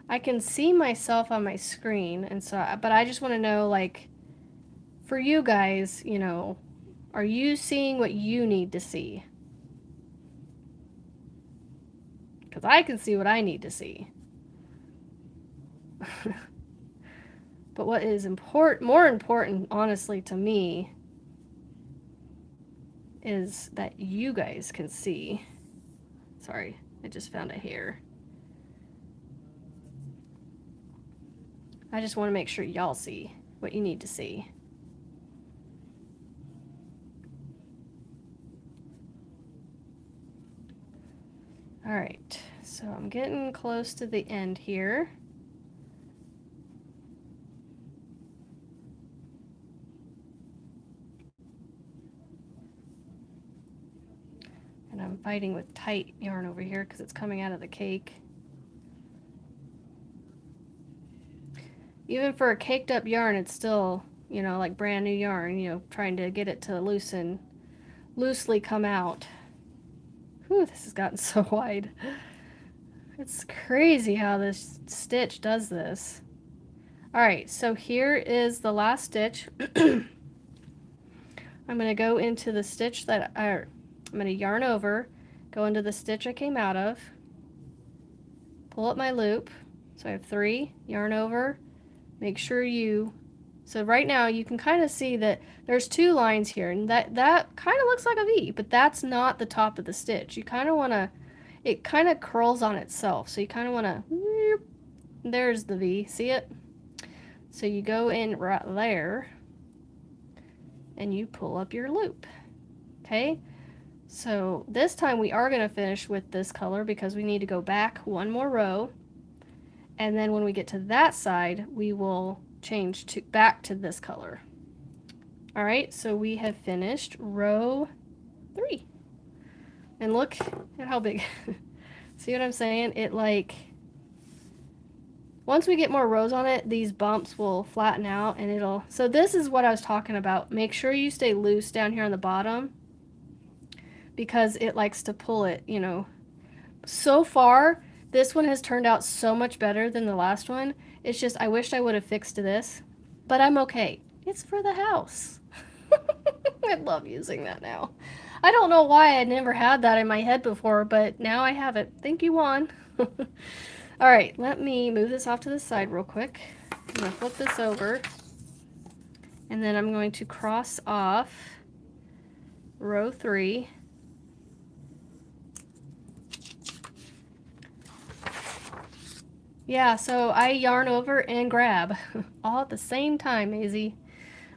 [SPEAKER 1] I can see myself on my screen, and so, but I just want to know, like, for you guys, you know, are you seeing what you need to see? Because I can see what I need to see. But what is more important, honestly, to me, is that you guys can see. Sorry, I just found a hair. I just want to make sure y'all see what you need to see. All right, so I'm getting close to the end here. And I'm fighting with tight yarn over here because it's coming out of the cake. Even for a caked up yarn, it's still, you know, like brand new yarn, you know, trying to get it to loosely come out. Whew, this has gotten so wide. It's crazy how this stitch does this. Alright, so here is the last stitch. I'm going to go into the stitch that I'm going to yarn over, go into the stitch I came out of, pull up my loop. So I have 3, yarn over, make sure you So right now you can kind of see that there's two lines here, and that kind of looks like a V, but that's not the top of the stitch. You kind of want to, it kind of curls on itself, so you kind of want to, there's the V, see it? So you go in right there, and you pull up your loop, okay? So this time we are going to finish with this color because we need to go back one more row, and then when we get to that side, we will change to back to this color. All right, so we have finished row 3. And look at how big. See what I'm saying? It like, once we get more rows on it, these bumps will flatten out and it'll, so this is what I was talking about. Make sure you stay loose down here on the bottom because it likes to pull it, you know. So far, this one has turned out so much better than the last one. It's just, I wished I would have fixed this, but I'm okay. It's for the house. I love using that now. I don't know why I never had that in my head before, but now I have it. Thank you, Juan. All right, let me move this off to the side real quick. I'm going to flip this over, and then I'm going to cross off row 3. Yeah, so I yarn over and grab all at the same time, Maisie.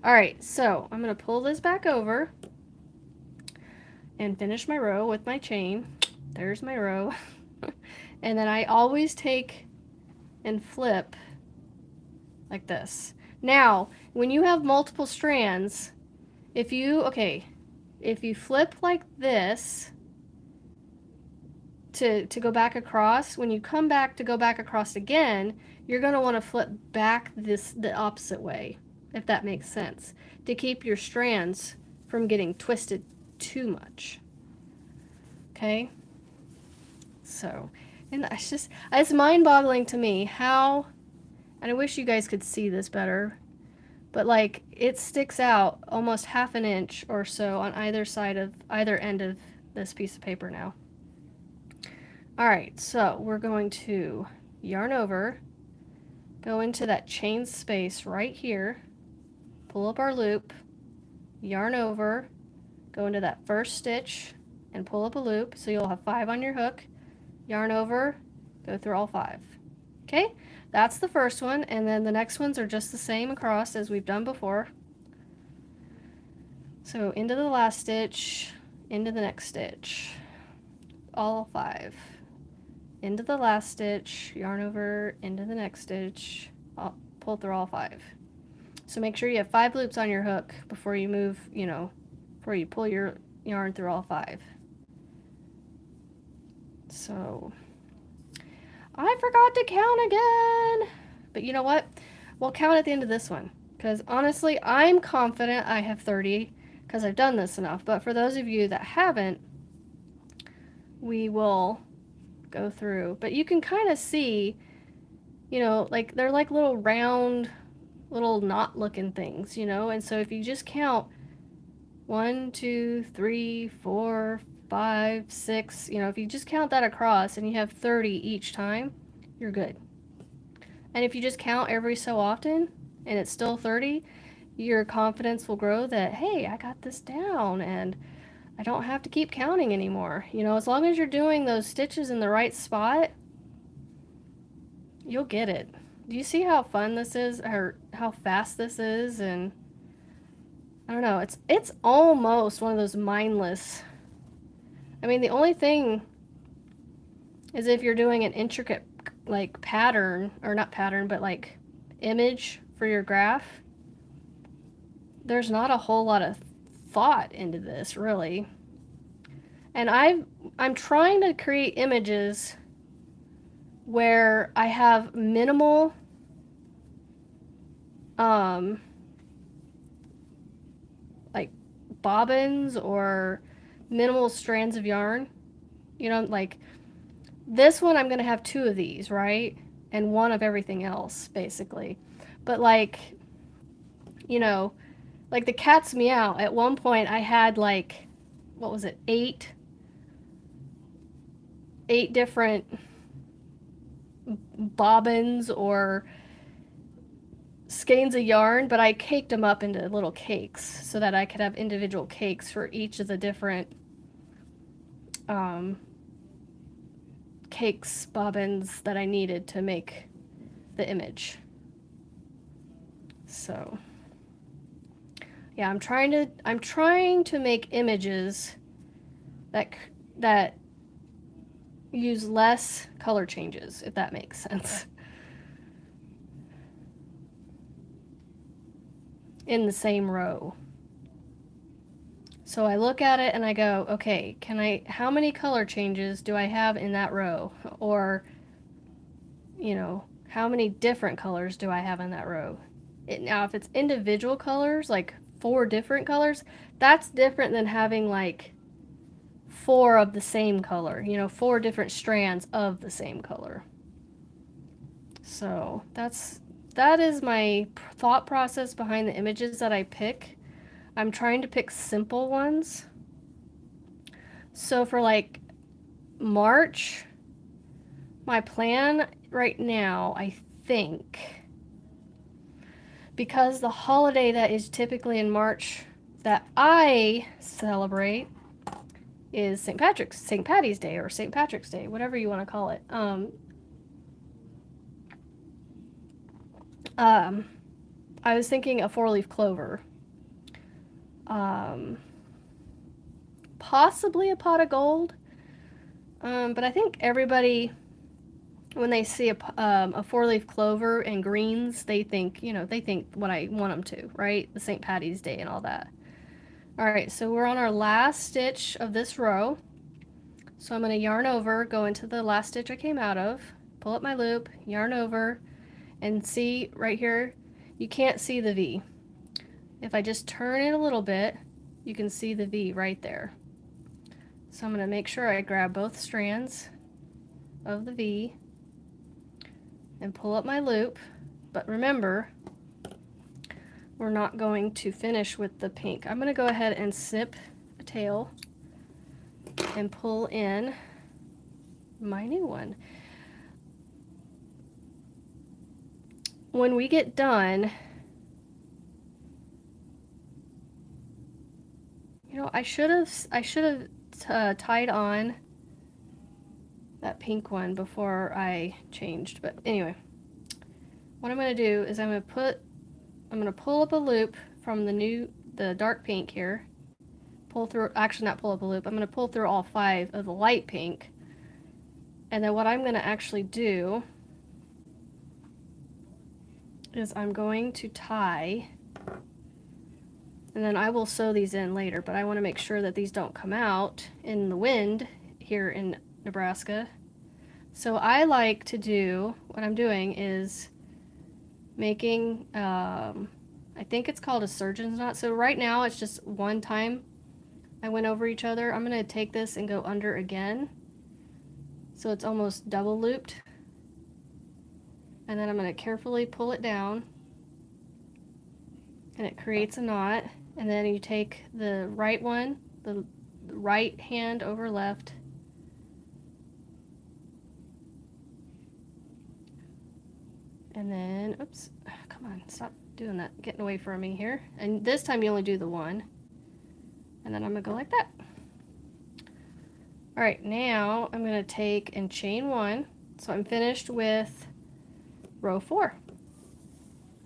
[SPEAKER 1] All right, so I'm going to pull this back over and finish my row with my chain. There's my row. And then I always take and flip like this. Now, when you have multiple strands, if you flip like this to go back across, when you come back to go back across again, you're going to want to flip back the opposite way, if that makes sense, to keep your strands from getting twisted too much. Okay? So, and it's mind-boggling to me how, and I wish you guys could see this better, but like it sticks out almost half an inch or so on either side of either end of this piece of paper now. All right, so we're going to yarn over, go into that chain space right here, pull up our loop, yarn over, go into that first stitch and pull up a loop, so you'll have 5 on your hook, yarn over, go through all 5. Okay, that's the first one, and then the next ones are just the same across as we've done before. So into the last stitch, into the next stitch, all 5. Into the last stitch, yarn over, into the next stitch, pull through all 5. So make sure you have 5 loops on your hook before you move, you know, before you pull your yarn through all 5. So I forgot to count again, but you know what? We'll count at the end of this one, because honestly, I'm confident I have 30 because I've done this enough, but for those of you that haven't, we will go through. But you can kind of see, you know, like they're like little round, little knot looking things, you know, and so if you just count 1, 2, 3, 4, 5, 6, you know, if you just count that across and you have 30 each time, you're good. And if you just count every so often and it's still 30, your confidence will grow that, hey, I got this down and I don't have to keep counting anymore. You know, as long as you're doing those stitches in the right spot, you'll get it. Do you see how fun this is, or how fast this is? And I don't know, it's almost one of those mindless. I mean, the only thing is if you're doing an intricate like pattern, or not pattern, but like image for your graph, there's not a whole lot of thought into this really. And I'm trying to create images where I have minimal like bobbins or minimal strands of yarn. You know, like this one I'm going to have 2 of these, right? And 1 of everything else, basically. But like, you know, like the cat's meow, at one point I had like, what was it, 8 different bobbins or skeins of yarn, but I caked them up into little cakes so that I could have individual cakes for each of the different cakes, bobbins that I needed to make the image. So yeah, I'm trying to make images that use less color changes, if that makes sense. In the same row. So I look at it and I go, okay, how many color changes do I have in that row? Or, how many different colors do I have in that row? Now, if it's individual colors, like 4 different colors, that's different than having like 4 of the same color, 4 different strands of the same color. So that is my thought process behind the images that I pick. I'm trying to pick simple ones. So for like March, my plan right now, I think, because the holiday that is typically in March that I celebrate is St. Patty's Day or St. Patrick's Day, whatever you want to call it. I was thinking a 4-leaf clover. Possibly a pot of gold. But I think everybody, when they see a 4-leaf clover and greens, they think what I want them to, right? The St. Patty's Day and all that. All right, so we're on our last stitch of this row. So I'm going to yarn over, go into the last stitch I came out of, pull up my loop, yarn over, and see right here, you can't see the V. If I just turn it a little bit, you can see the V right there. So I'm going to make sure I grab both strands of the V and pull up my loop. But remember, we're not going to finish with the pink. I'm going to go ahead and snip a tail and pull in my new one. When we get done, I should have tied on that pink one before I changed, but anyway, what I'm going to do is I'm going to pull up a loop from the dark pink here, actually not pull up a loop, I'm going to pull through all 5 of the light pink, and then what I'm going to actually do is I'm going to tie, and then I will sew these in later, but I want to make sure that these don't come out in the wind here in Nebraska. So I like to do, what I'm doing is making, I think it's called a surgeon's knot. So right now it's just one time I went over each other. I'm going to take this and go under again. So it's almost double looped. And then I'm going to carefully pull it down. And it creates a knot. And then you take the right one, the right hand over left. And then, oops, come on, stop doing that, getting away from me here. And this time you only do the one. And then I'm going to go like that. All right, now I'm going to take and chain 1. So I'm finished with row 4.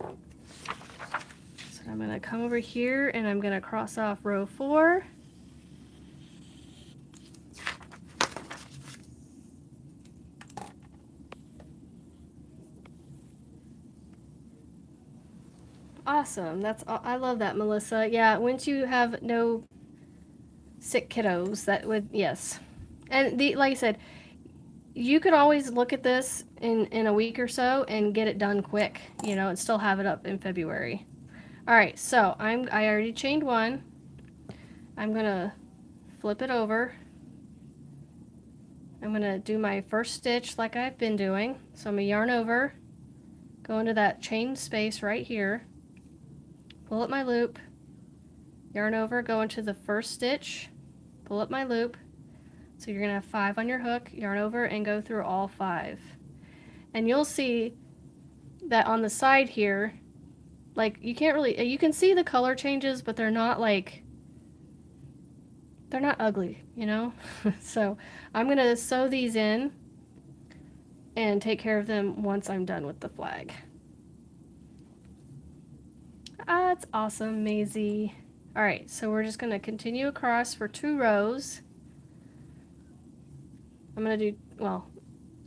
[SPEAKER 1] So I'm going to come over here and I'm going to cross off row 4. Awesome. I love that, Melissa. Yeah, once you have no sick kiddos, that would, yes. And like I said, you could always look at this in a week or so and get it done quick, and still have it up in February. All right, so I already chained 1. I'm gonna flip it over. I'm gonna do my first stitch like I've been doing. So I'm gonna yarn over, go into that chain space right here, pull up my loop, yarn over, go into the first stitch, pull up my loop. So you're gonna have 5 on your hook, yarn over, and go through all 5. And you'll see that on the side here, like, you can't really, you can see the color changes, but they're not like, they're not ugly, you know? So I'm going to sew these in and take care of them once I'm done with the flag. Ah, that's awesome, Maisie. All right, so we're just going to continue across for 2 rows. I'm going to do, well,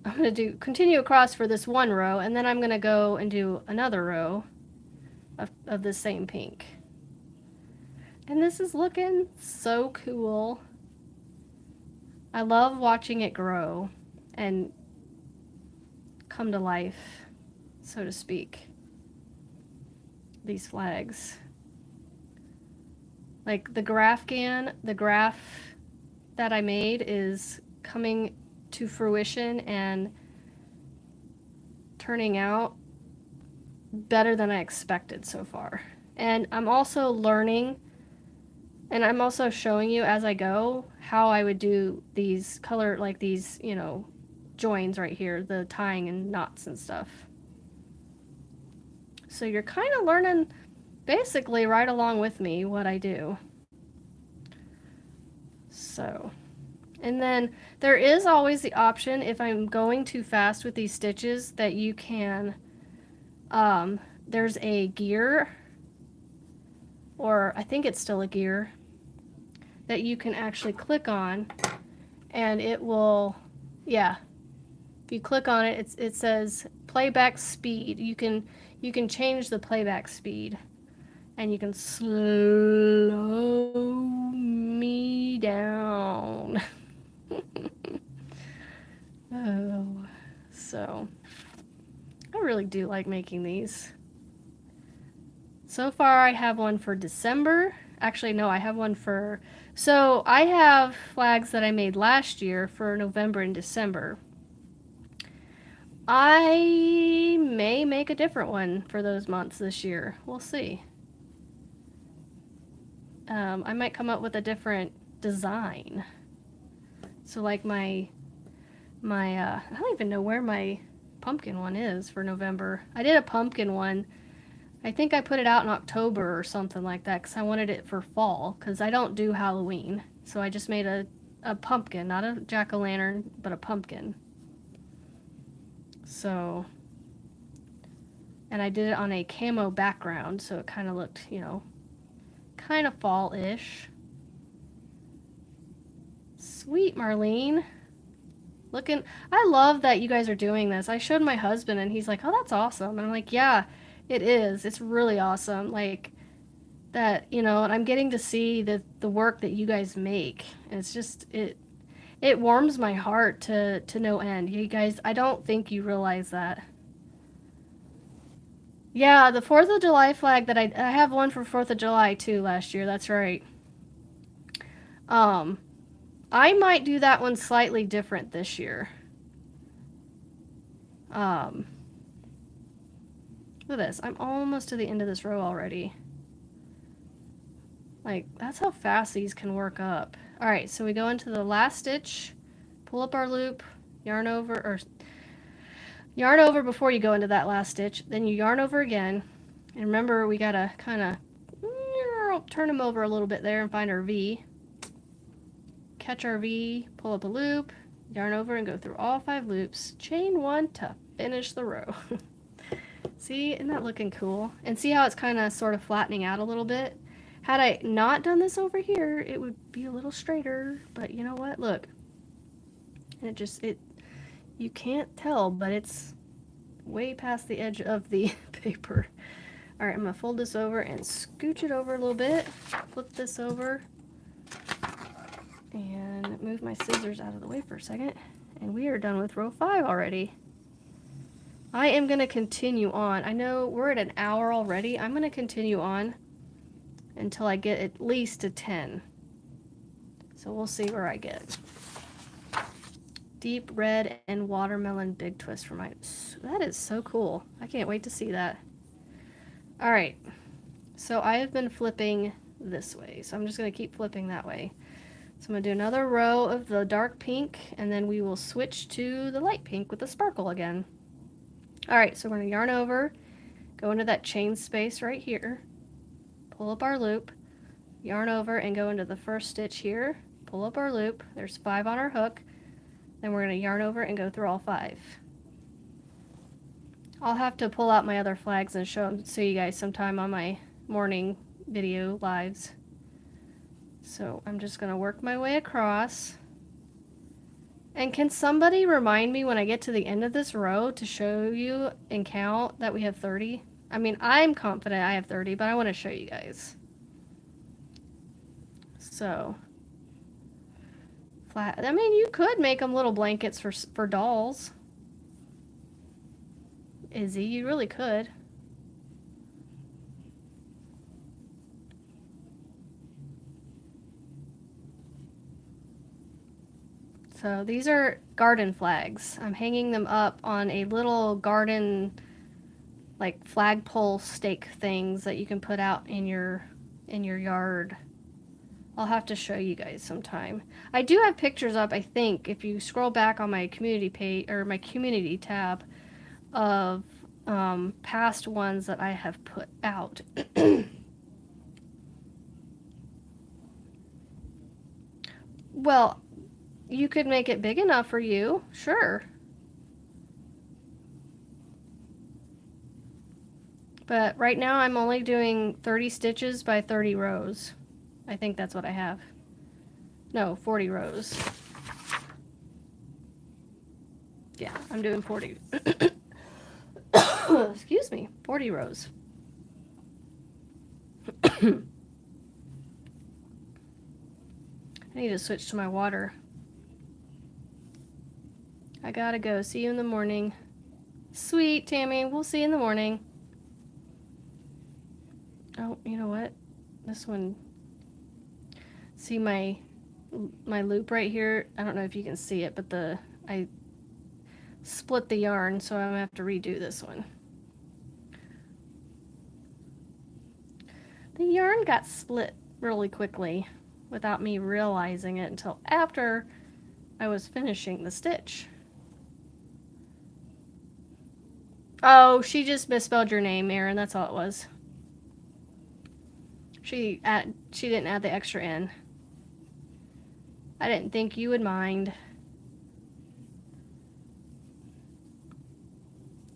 [SPEAKER 1] I'm going to do continue across for this 1 row, and then I'm going to go and do another row of the same pink. And this is looking so cool. I love watching it grow and come to life, so to speak. These flags. Like the graph that I made is coming to fruition and turning out better than I expected so far. And I'm also learning, and I'm also showing you as I go how I would do these color, like these, you know, joins right here, the tying and knots and stuff. So you're kind of learning basically right along with me what I do. So, and then there is always the option, if I'm going too fast with these stitches, that you can, there's a gear, or I think it's still a gear, that you can actually click on, and it will, yeah, if you click on it, it says playback speed. You can change the playback speed, and you can slow me down. Oh, so I really do like making these. So far I have one for December. Actually, no, I have one for, so I have flags that I made last year for November and December. I may make a different one for those months this year. We'll see. I might come up with a different design. So like my I don't even know where my pumpkin one is for November. I did a pumpkin one. I think I put it out in October or something like that because I wanted it for fall because I don't do Halloween. So I just made a pumpkin, not a jack-o'-lantern, but a pumpkin. So, and I did it on a camo background, so it kind of looked, you know, kind of fall-ish. Sweet, Marlene. Looking, I love that you guys are doing this. I showed my husband and he's like, oh, that's awesome. And I'm like, yeah, it is. It's really awesome. Like that, you know, and I'm getting to see the work that you guys make. And it's just, it warms my heart to no end. You guys, I don't think you realize that. Yeah, the 4th of July flag that I have one for 4th of July too last year. That's right. I might do that one slightly different this year. Look at this. I'm almost to the end of this row already. Like, that's how fast these can work up. Alright, so we go into the last stitch, pull up our loop, yarn over before you go into that last stitch, then you yarn over again, and remember we gotta kind of turn them over a little bit there and find our V. Catch our V, pull up a loop, yarn over and go through all 5 loops, chain 1 to finish the row. See, isn't that looking cool? And see how it's kind of sort of flattening out a little bit? Had I not done this over here, it would be a little straighter, but you know what? Look. And you can't tell, but it's way past the edge of the paper. All right, I'm gonna fold this over and scooch it over a little bit, flip this over, and move my scissors out of the way for a second. And we are done with row 5 already. I am gonna continue on. I know we're at an hour already. I'm gonna continue on until I get at least to 10. So we'll see where I get. Deep red and watermelon big twist for my, that is so cool. I can't wait to see that. All right, so I have been flipping this way, so I'm just going to keep flipping that way. So I'm going to do another row of the dark pink, and then we will switch to the light pink with the sparkle again. All right, so we're going to yarn over, go into that chain space right here, pull up our loop, yarn over and go into the first stitch here, pull up our loop, there's 5 on our hook, then we're going to yarn over and go through all 5. I'll have to pull out my other flags and show you guys sometime on my morning video lives. So I'm just going to work my way across. And can somebody remind me when I get to the end of this row to show you and count that we have 30? I mean, I'm confident I have 30, but I want to show you guys. So, flat. I mean, you could make them little blankets for dolls. Izzy, you really could. So these are garden flags. I'm hanging them up on a little garden, like flagpole stake things that you can put out in your yard. I'll have to show you guys sometime. I do have pictures up, I think, if you scroll back on my community page or my community tab of past ones that I have put out. Well, you could make it big enough for you, sure. But right now I'm only doing 30 stitches by 30 rows. I think that's what I have. No, 40 rows. Yeah, I'm doing 40. Excuse me, 40 rows. I need to switch to my water. I gotta go. See you in the morning. Sweet, Tammy. We'll see you in the morning. Oh, you know what? This one. See my loop right here? I don't know if you can see it, but I split the yarn, so I'm gonna have to redo this one. The yarn got split really quickly without me realizing it until after I was finishing the stitch. Oh, she just misspelled your name, Erin. That's all it was. She didn't add the extra N. I didn't think you would mind.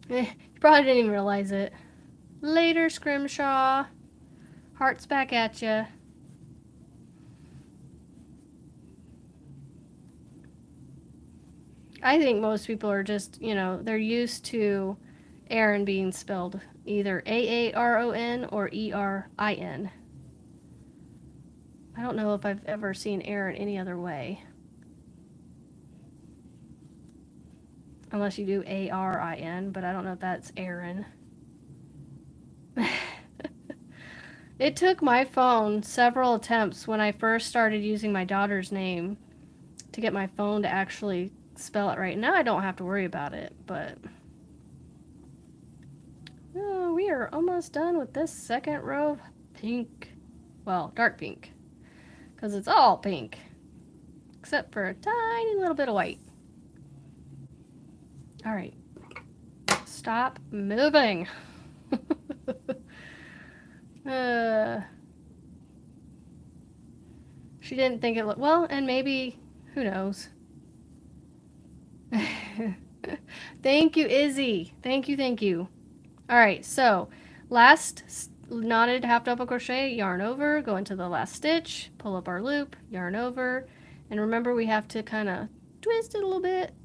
[SPEAKER 1] You probably didn't even realize it. Later, Scrimshaw. Heart's back at ya. I think most people are just, they're used to Erin being spelled either Aaron or Erin. I don't know if I've ever seen Erin any other way. Unless you do Arin, but I don't know if that's Erin. It took my phone several attempts when I first started using my daughter's name to get my phone to actually spell it right. Now I don't have to worry about it, but oh, we are almost done with this second row of pink. Well, dark pink, because it's all pink except for a tiny little bit of white. All right, stop moving. She didn't think it looked well, and maybe, who knows. Thank you, Izzy. Thank you. All right, so last knotted half double crochet, yarn over, go into the last stitch, pull up our loop, yarn over, and remember we have to kind of twist it a little bit,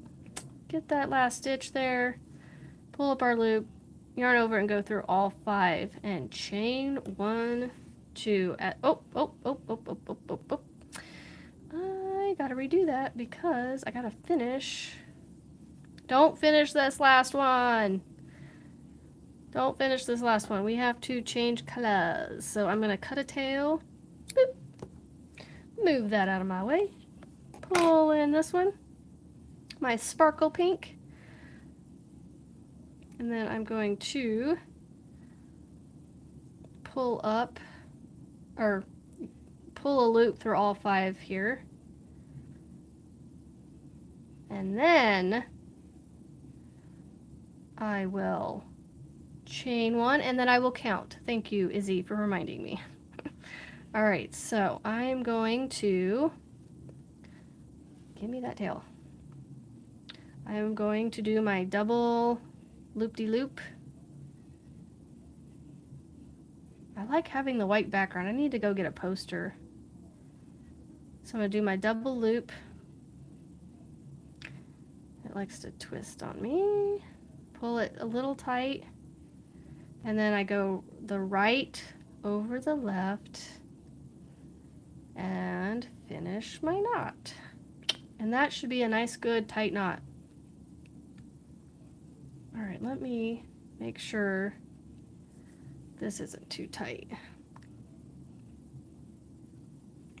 [SPEAKER 1] get that last stitch there, pull up our loop, yarn over, and go through all 5 and chain 1, 2 at I gotta redo that because I gotta finish. Don't finish this last one. Don't finish this last one. We have to change colors. So I'm gonna cut a tail. Boop. Move that out of my way. Pull in this one. My sparkle pink. And then I'm going to pull up, or pull a loop through all 5 here. And then I will chain 1, and then I will count. Thank you, Izzy, for reminding me. All right, so I'm going to, give me that tail. I'm going to do my double loop-de-loop. I like having the white background. I need to go get a poster. So I'm going to do my double loop. It likes to twist on me. Pull it a little tight. And then I go the right over the left and finish my knot. And that should be a nice, good, tight knot. All right, let me make sure this isn't too tight.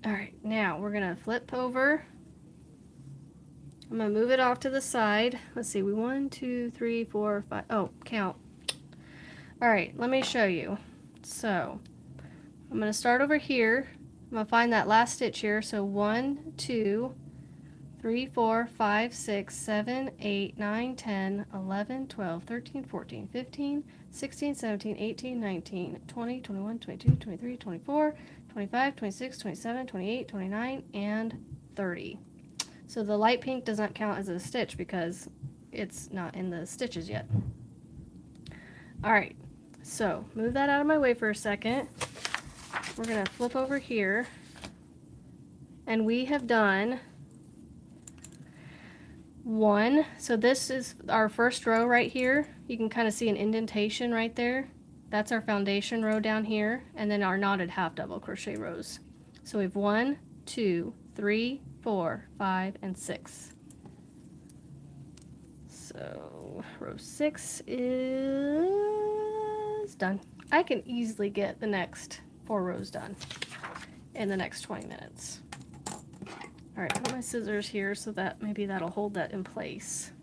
[SPEAKER 1] All right, now we're gonna flip over. I'm gonna move it off to the side. Let's see, 1, 2, 3, 4, 5. Oh, count. All right, let me show you. So I'm gonna start over here. I'm gonna find that last stitch here. So 1, 2, 3, 4, 5, 6, 7, 8, 9, 10, 11, 12, 13, 14, 15, 16, 17, 18, 19, 20, 21, 22, 23, 24, 25, 26, 27, 28, 29, and 30. So the light pink does not count as a stitch because it's not in the stitches yet. All right, so move that out of my way for a second. We're gonna flip over here, and we have done 1. So this is our first row right here. You can kind of see an indentation right there. That's our foundation row down here, and then our knotted half double crochet rows. So we have 1, 2, 3, 4, 5, and 6. So row 6 is done. I can easily get the next 4 rows done in the next 20 minutes. All right, put my scissors here so that maybe that'll hold that in place.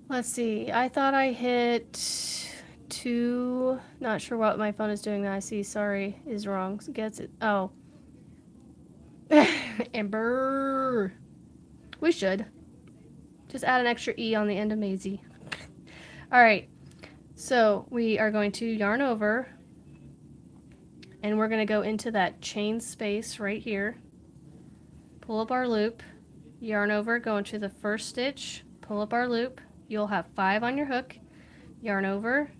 [SPEAKER 1] Let's see, I thought I hit 2, not sure what my phone is doing that I see, sorry, is wrong, gets it, oh. Amber. We should. Just add an extra E on the end of Maisie. All right, so we are going to yarn over, and we're going to go into that chain space right here. Pull up our loop, yarn over, go into the first stitch, pull up our loop. You'll have 5 on your hook, yarn over,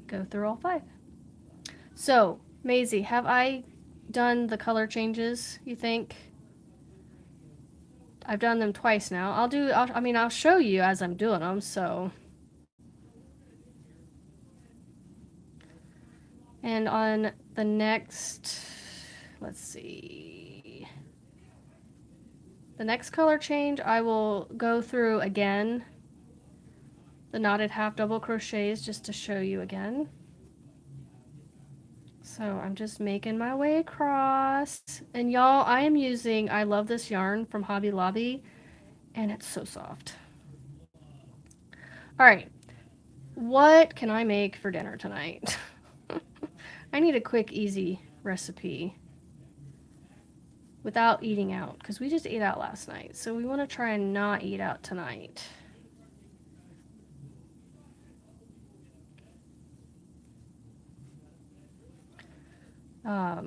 [SPEAKER 1] go through all 5. So, Maisie, have I done the color changes, you think? I've done them twice now. I'll show you as I'm doing them, so. And on the next, let's see. The next color change, I will go through again the knotted half double crochets just to show you again. So I'm just making my way across. And y'all, I love this yarn from Hobby Lobby, and it's so soft. All right, what can I make for dinner tonight? I need a quick, easy recipe without eating out, because we just ate out last night. So we want to try and not eat out tonight. I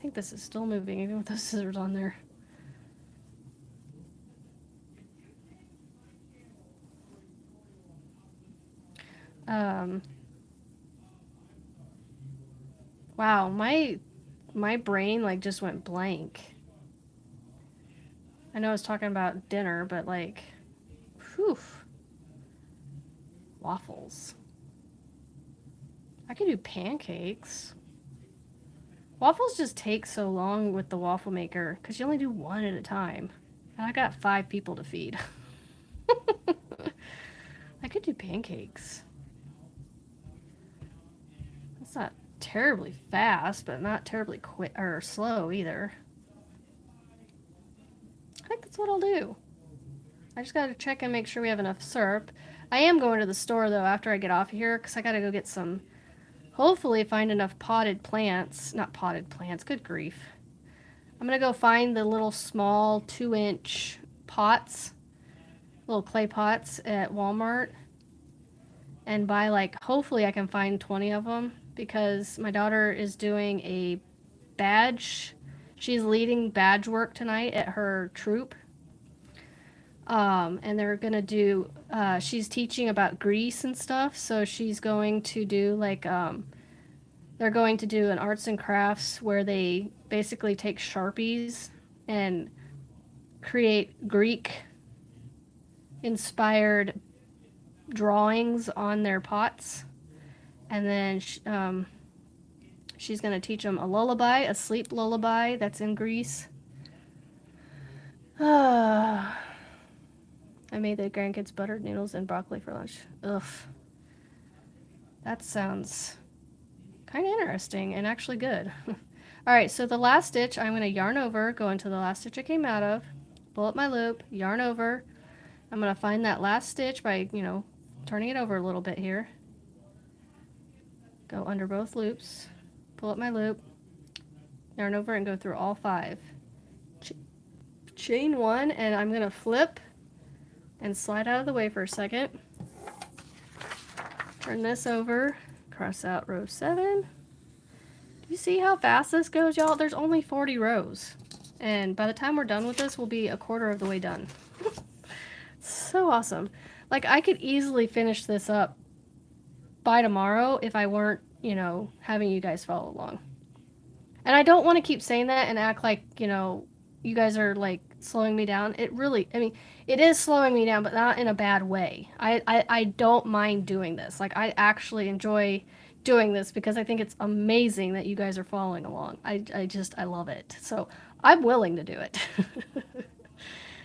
[SPEAKER 1] think this is still moving, even with those scissors on there. Wow, my brain like just went blank. I know I was talking about dinner, but like, whew. Waffles. I could do pancakes. Waffles just take so long with the waffle maker because you only do one at a time. And I got 5 people to feed. I could do pancakes. It's not terribly fast, but not terribly quick or slow either. I think that's what I'll do. I just gotta check and make sure we have enough syrup. I am going to the store though after I get off of here because I gotta go get some, hopefully find enough potted plants. Not potted plants, good grief. I'm gonna go find the little small 2-inch pots, little clay pots at Walmart. and by like hopefully I can find 20 of them because my daughter is doing a badge. She's leading badge work tonight at her troop. And they're gonna do. She's teaching about grease and stuff, so she's going to do like they're going to do an arts and crafts where they basically take Sharpies and create Greek inspired drawings on their pots, and then she's going to teach them a lullaby, a sleep lullaby that's in Greece. I made the grandkids buttered noodles and broccoli for lunch. Ugh. That sounds kind of interesting and actually good. Alright, so the last stitch, I'm going to yarn over, go into the last stitch I came out of, pull up my loop, yarn over. I'm going to find that last stitch by, turning it over a little bit here. Go under both loops, pull up my loop, yarn over and go through all 5. Chain 1, and I'm going to flip and slide out of the way for a second. Turn this over, cross out row 7. Do you see how fast this goes, y'all? There's only 40 rows. And by the time we're done with this, we'll be a quarter of the way done. So awesome. Like, I could easily finish this up by tomorrow if I weren't, having you guys follow along. And I don't want to keep saying that and act like, you guys are, like, slowing me down. It really, it is slowing me down, but not in a bad way. I don't mind doing this. Like, I actually enjoy doing this because I think it's amazing that you guys are following along. I love it. So I'm willing to do it.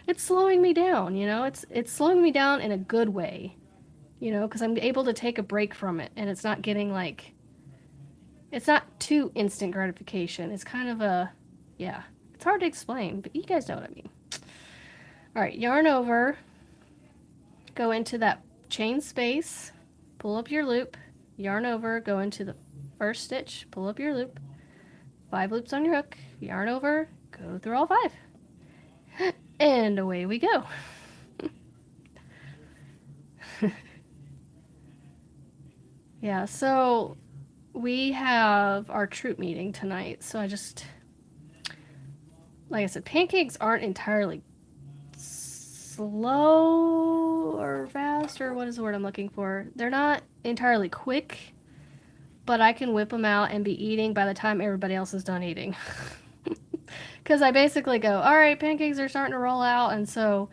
[SPEAKER 1] It's slowing me down, it's slowing me down in a good way, because I'm able to take a break from it and it's not getting like, it's not too instant gratification. It's kind of yeah, it's hard to explain, but you guys know what I mean. All right, yarn over, go into that chain space, pull up your loop, yarn over, go into the first stitch, pull up your loop, 5 loops on your hook, yarn over, go through all 5. And away we go. Yeah, so we have our troop meeting tonight, so like I said, pancakes aren't entirely slow or fast, or what is the word I'm looking for? They're not entirely quick, but I can whip them out and be eating by the time everybody else is done eating. Because I basically go, all right, pancakes are starting to roll out, and so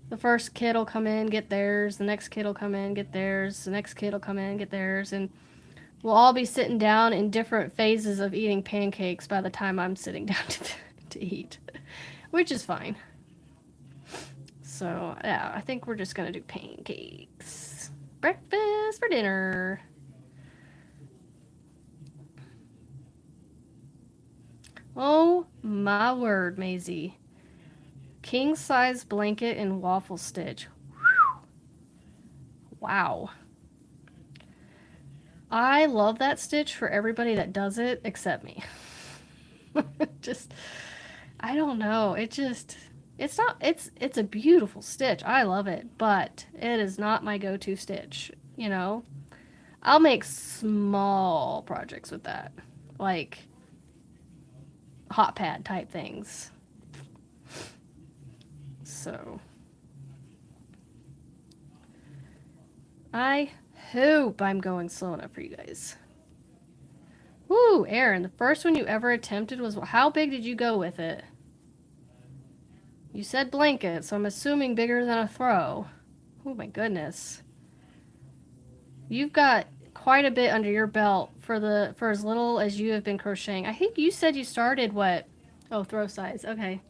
[SPEAKER 1] the first kid will come in, get theirs, the next kid will come in, get theirs, the next kid will come in, get theirs, and we'll all be sitting down in different phases of eating pancakes by the time I'm sitting down to eat, which is fine. So, yeah, I think we're just going to do pancakes. Breakfast for dinner. Oh, my word, Maisie. King size blanket and waffle stitch. Whew. Wow. I love that stitch for everybody that does it except me. I don't know. It's a beautiful stitch. I love it, but it is not my go-to stitch, I'll make small projects with that. Like hot pad type things. So I hope I'm going slow enough for you guys. Woo, Aaron, the first one you ever attempted was, how big did you go with it? You said blanket, so I'm assuming bigger than a throw. Oh my goodness. You've got quite a bit under your belt for as little as you have been crocheting. I think you said you started what? Oh, throw size. Okay.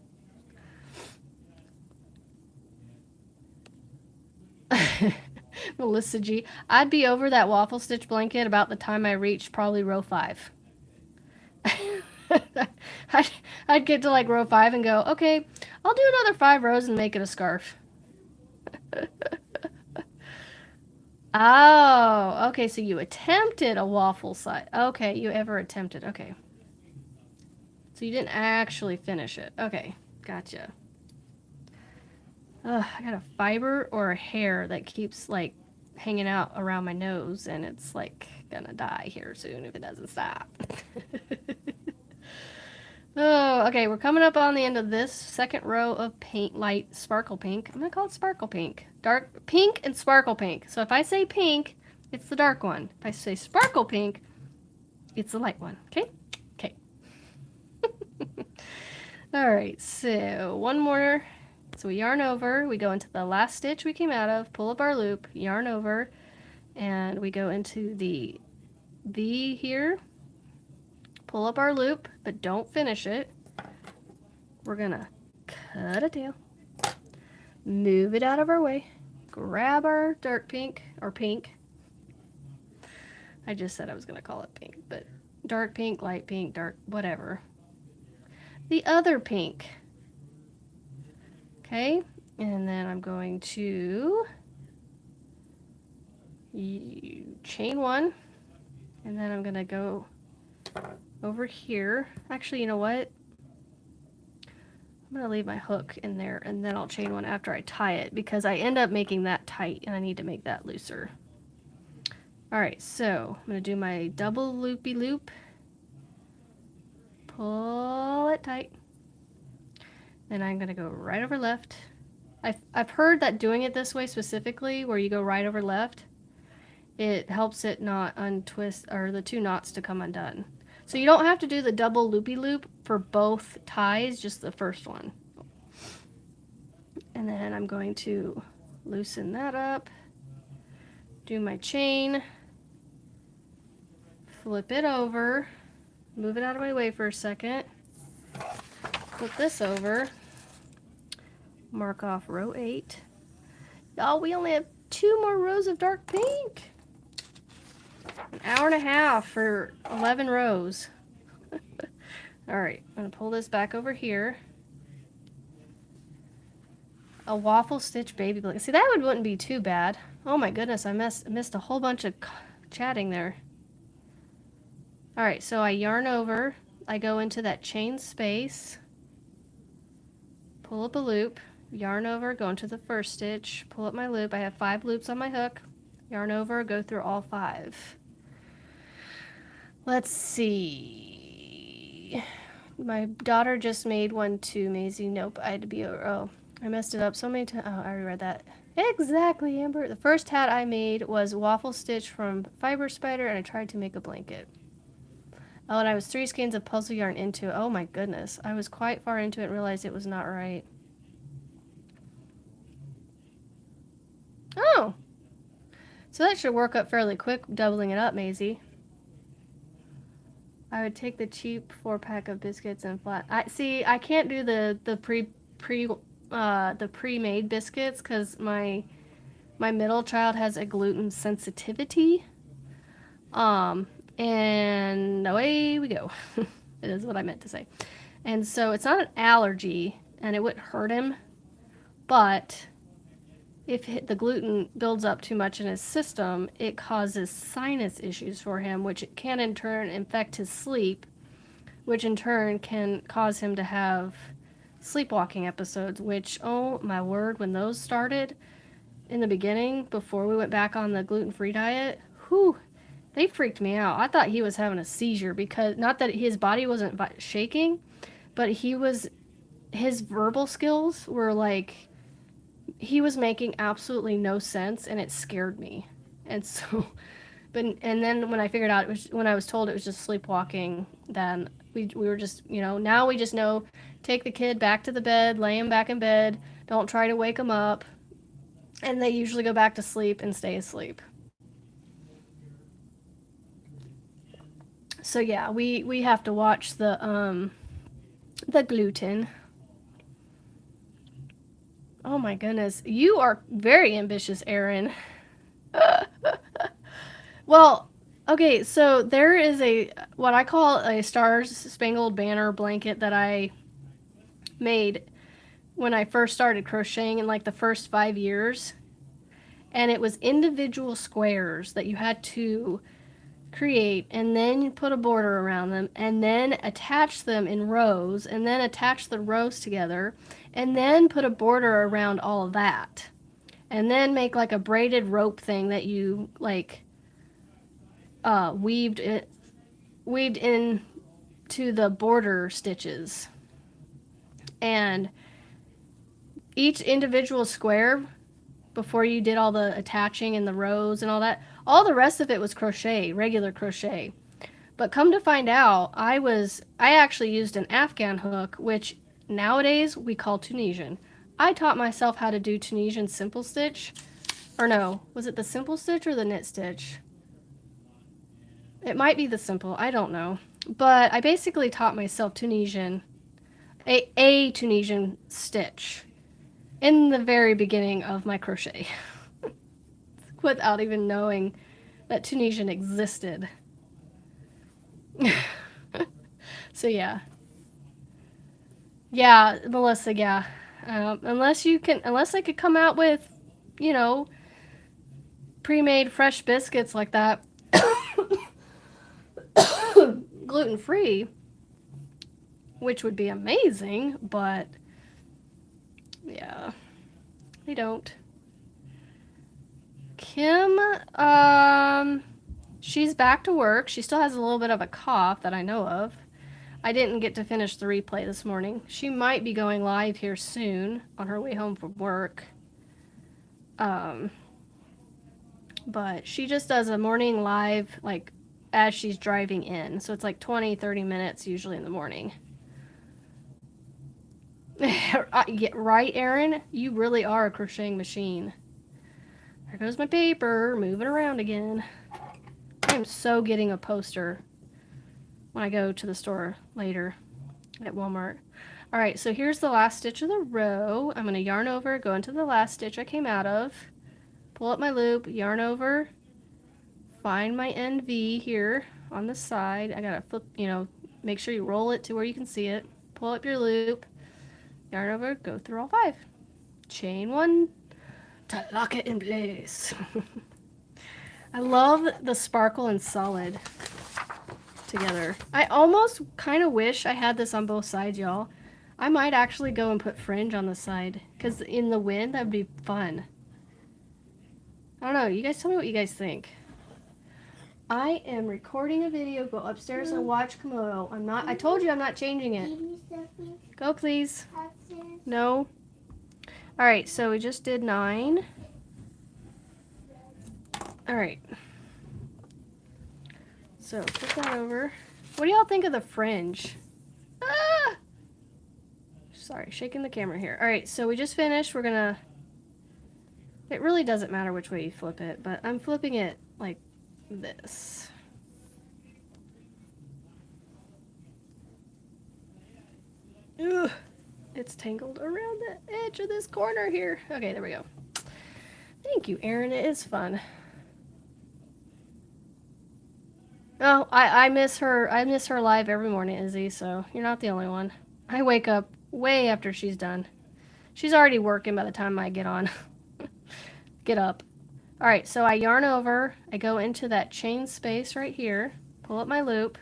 [SPEAKER 1] Melissa G. I'd be over that waffle stitch blanket about the time I reached probably row 5. I'd get to like row 5 and go, okay, I'll do another 5 rows and make it a scarf. Oh, okay, so you attempted a waffle size. Okay, you ever attempted. Okay. So you didn't actually finish it. Okay, gotcha. Ugh, I got a fiber or a hair that keeps, like, hanging out around my nose, and it's like gonna die here soon if it doesn't stop. Oh, okay, we're coming up on the end of this second row of paint, light sparkle pink. I'm gonna call it sparkle pink. Dark pink and sparkle pink. So if I say pink, it's the dark one. If I say sparkle pink, it's the light one. Okay? Okay. Alright, so one more. So we yarn over, we go into the last stitch we came out of, pull up our loop, yarn over, and we go into the V here, pull up our loop, but don't finish it. We're gonna cut a tail, move it out of our way, grab our dark pink, or pink. I just said I was gonna call it pink, but dark pink, light pink, dark, whatever. The other pink. Okay, and then I'm going to chain one, and then I'm gonna go over here. Actually, you know what? I'm gonna leave my hook in there, and then I'll chain one after I tie it, because I end up making that tight, and I need to make that looser. Alright, so I'm gonna do my double loopy loop, pull it tight, then I'm gonna go right over left. I've heard that doing it this way specifically, where you go right over left, it helps it not untwist, or the two knots to come undone. So you don't have to do the double loopy loop for both ties, just the first one. And then I'm going to loosen that up, do my chain, flip it over, move it out of my way for a second, flip this over, mark off row 8. Y'all, we only have 2 more rows of dark pink. An hour and a half for 11 rows. Alright, I'm going to pull this back over here. A waffle stitch baby blanket. See, that wouldn't be too bad. Oh my goodness, I missed a whole bunch of chatting there. Alright, so I yarn over. I go into that chain space. Pull up a loop. Yarn over, go into the first stitch. Pull up my loop. I have 5 loops on my hook. Yarn over, go through all 5. Let's see. My daughter just made one too, Maisie. Nope, I had to be over. Oh, I messed it up so many times. Oh, I already read that. Exactly, Amber. The first hat I made was waffle stitch from Fiber Spider, and I tried to make a blanket. Oh, and I was 3 skeins of puzzle yarn into it. Oh my goodness. I was quite far into it and realized it was not right. Oh! So that should work up fairly quick, doubling it up, Maisie. I would take the cheap 4-pack of biscuits and flat. I can't do the pre-made biscuits because my middle child has a gluten sensitivity. And away we go. It is what I meant to say. And so it's not an allergy, and it wouldn't hurt him, but if the gluten builds up too much in his system, it causes sinus issues for him, which can in turn infect his sleep, which in turn can cause him to have sleepwalking episodes, which, oh my word, when those started in the beginning, before we went back on the gluten-free diet, whew, they freaked me out. I thought he was having a seizure, because, not that his body wasn't shaking, but his verbal skills were like, he was making absolutely no sense, and it scared me. And so, and then when I figured out, when I was told it was just sleepwalking, then we were just, now we just know, take the kid back to the bed, lay him back in bed, don't try to wake him up, and they usually go back to sleep and stay asleep. So yeah, we have to watch the gluten. Oh my goodness, you are very ambitious, Erin. Well, okay, so there is what I call a Stars Spangled Banner blanket that I made when I first started crocheting in like the first 5 years. And it was individual squares that you had to create, and then you put a border around them, and then attach them in rows, and then attach the rows together, and then put a border around all of that. and then make like a braided rope thing that you like weaved in to the border stitches. And each individual square, before you did all the attaching and the rows and all that, all the rest of it was crochet, regular crochet. But come to find out, I actually used an Afghan hook, which nowadays we call Tunisian. I taught myself how to do Tunisian simple stitch. Or no, was it the simple stitch or the knit stitch? It might be the simple, I don't know. But I basically taught myself Tunisian, a Tunisian stitch in the very beginning of my crochet without even knowing that Tunisian existed. So yeah. Yeah, Melissa, yeah. Unless I could come out with, you know, pre-made fresh biscuits like that, gluten-free, which would be amazing, but yeah, they don't. Kim, she's back to work. She still has a little bit of a cough that I know of. I didn't get to finish the replay this morning. She might be going live here soon on her way home from work. But she just does a morning live, like, as she's driving in. So it's like 20-30 minutes usually in the morning. Yeah, right, Erin? You really are a crocheting machine. There goes my paper, moving around again. I am so getting a poster when I go to the store later at Walmart. All right, so here's the last stitch of the row. I'm going to yarn over, go into the last stitch I came out of, pull up my loop, yarn over, find my NV here on the side. I got to flip, make sure you roll it to where you can see it. Pull up your loop, yarn over, go through all 5. Chain 1 to lock it in place. I love the sparkle and solid together. I almost kind of wish I had this on both sides, y'all. I might actually go and put fringe on the side, because in the wind, that would be fun. I don't know. You guys tell me what you guys think. I am recording a video. Go upstairs and watch Komodo. I told you I'm not changing it. Go, please. No. All right, so we just did 9. All right. So flip that over. What do y'all think of the fringe? Ah! Sorry, shaking the camera here. All right, so we just finished. We're gonna. It really doesn't matter which way you flip it, but I'm flipping it like this. Ugh, it's tangled around the edge of this corner here. Okay, there we go. Thank you, Erin. It is fun. Oh, I miss her. I miss her live every morning, Izzy, so you're not the only one. I wake up way after she's done. She's already working by the time I get on. Get up. All right, so I yarn over. I go into that chain space right here. Pull up my loop.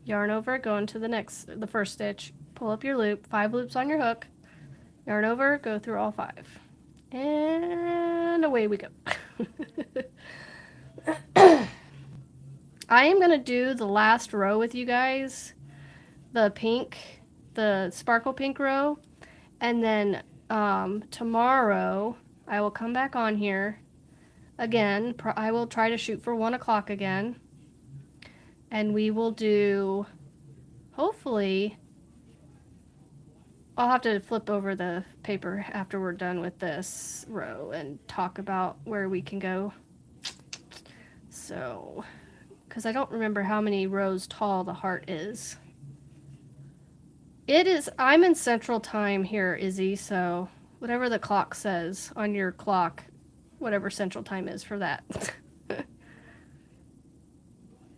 [SPEAKER 1] Yarn over, go into the first stitch. Pull up your loop. 5 loops on your hook. Yarn over, go through all 5. And away we go. I am going to do the last row with you guys, the sparkle pink row, and then tomorrow I will come back on here again. I will try to shoot for 1 o'clock again, and we will do, hopefully, I'll have to flip over the paper after we're done with this row and talk about where we can go. So, because I don't remember how many rows tall the heart is. I'm in Central Time here, Izzy, so whatever the clock says on your clock, whatever Central Time is for that.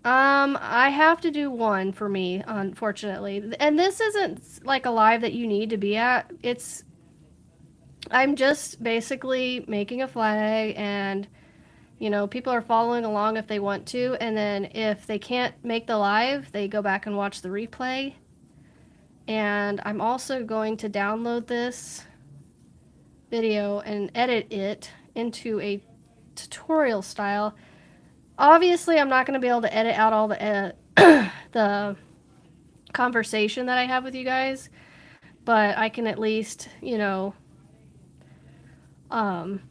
[SPEAKER 1] I have to do 1 for me, unfortunately. And this isn't like a live that you need to be at. I'm just basically making a flag, and people are following along if they want to, and then if they can't make the live, they go back and watch the replay. And I'm also going to download this video and edit it into a tutorial style. Obviously, I'm not going to be able to edit out all the the conversation that I have with you guys, but I can at least, you know, um,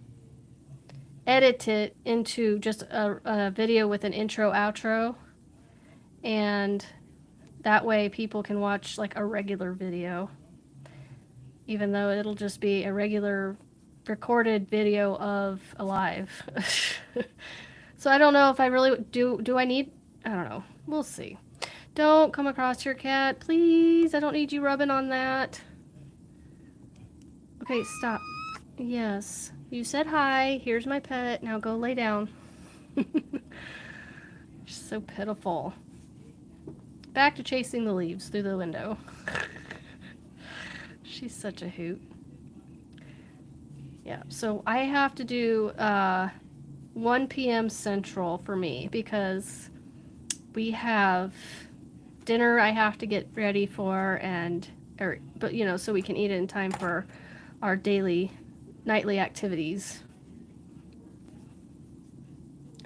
[SPEAKER 1] edit it into just a video with an intro outro, and that way people can watch like a regular video, even though it'll just be a regular recorded video of a live. So I don't know if I really do I need, I don't know. We'll see. Don't come across your cat, please. I don't need you rubbing on that. Okay, stop. Yes. You said hi. Here's my pet. Now go lay down. She's so pitiful. Back to chasing the leaves through the window. She's such a hoot. Yeah, so I have to do 1 p.m. Central for me because we have dinner I have to get ready for, but you know, so we can eat it in time for our nightly activities.